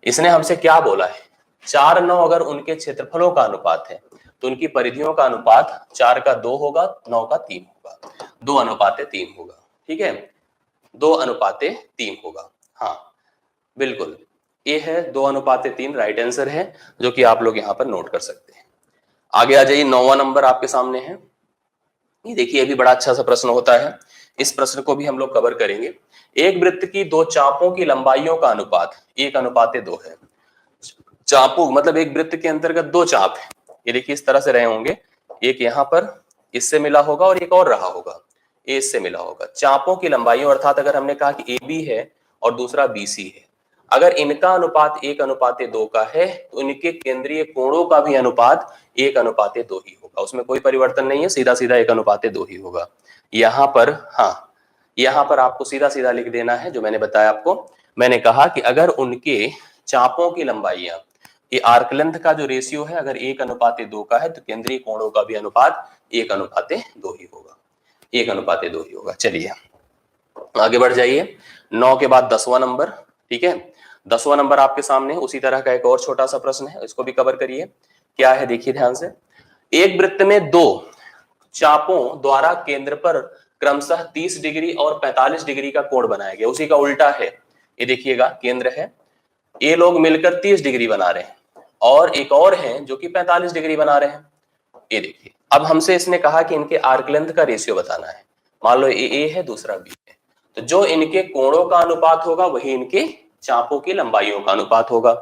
इसने हमसे क्या बोला है, 4-9 अगर उनके क्षेत्रफलों का अनुपात है तो उनकी परिधियों का अनुपात 4 का 2 होगा, 9 का 3 होगा, 2:3 होगा, ठीक है, 2:3 होगा। हाँ बिल्कुल, ये है 2:3 राइट आंसर है, जो कि आप लोग यहाँ पर नोट कर सकते हैं। आगे आ जाइए, 9वां नंबर आपके सामने है। ये देखिए, ये भी बड़ा अच्छा सा प्रश्न होता है इस प्रश्न को भी हम लोग कवर करेंगे। एक वृत्त की दो चापों की लंबाइयों का अनुपात 1:2 है। चापों मतलब एक वृत्त के अंतर्गत दो चाप है, ये देखिए इस तरह से रहे होंगे, एक यहाँ पर इससे मिला होगा और एक और रहा होगा, ए इससे मिला होगा। चापों की लंबाइयों अर्थात अगर हमने कहा कि ए बी है और दूसरा बी सी है, अगर इनका अनुपात 1:2 का है तो इनके केंद्रीय कोणों का भी अनुपात 1:2 ही होगा, उसमें कोई परिवर्तन नहीं है, सीधा सीधा 1:2 ही होगा। यहाँ पर हाँ, यहाँ पर आपको सीधा सीधा लिख देना है जो मैंने बताया आपको। मैंने कहा कि अगर उनके चापों की लंबाइयां, ये आर्क लेंथ का जो रेशियो है अगर 1:2 का है तो केंद्रीय कोणों का भी अनुपात 1:2 ही होगा, 1:2 ही होगा। चलिए आगे बढ़ जाइए। 9 के बाद 10वां नंबर, ठीक है। 10वां नंबर आपके सामने उसी तरह का एक और छोटा सा प्रश्न है, इसको भी कवर करिए। क्या है देखिए ध्यान से, एक वृत्त में दो चापों द्वारा केंद्र पर क्रमशः 30 डिग्री और 45 डिग्री का कोण बनाया गया, उसी का उल्टा है। ये देखिएगा केंद्र है, ये लोग मिलकर 30 डिग्री बना रहे हैं और एक और है जो कि 45 डिग्री बना रहे हैं। ये देखिए अब हमसे इसने कहा कि इनके आर्क लेंथ का रेशियो बताना है। मान लो ए है दूसरा बी है, तो जो इनके कोणों का अनुपात होगा वही इनके चापों की लंबाइयों का अनुपात होगा।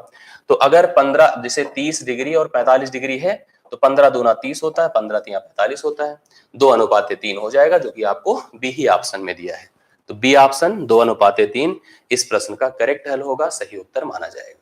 तो अगर 15 जैसे 30 डिग्री और 45 डिग्री है तो 15 दूना 30 होता है, 15 तिया 45 होता है, 2:3 हो जाएगा, जो कि आपको बी ही ऑप्शन में दिया है। तो बी ऑप्शन 2:3 इस प्रश्न का करेक्ट हल होगा, सही उत्तर माना जाएगा।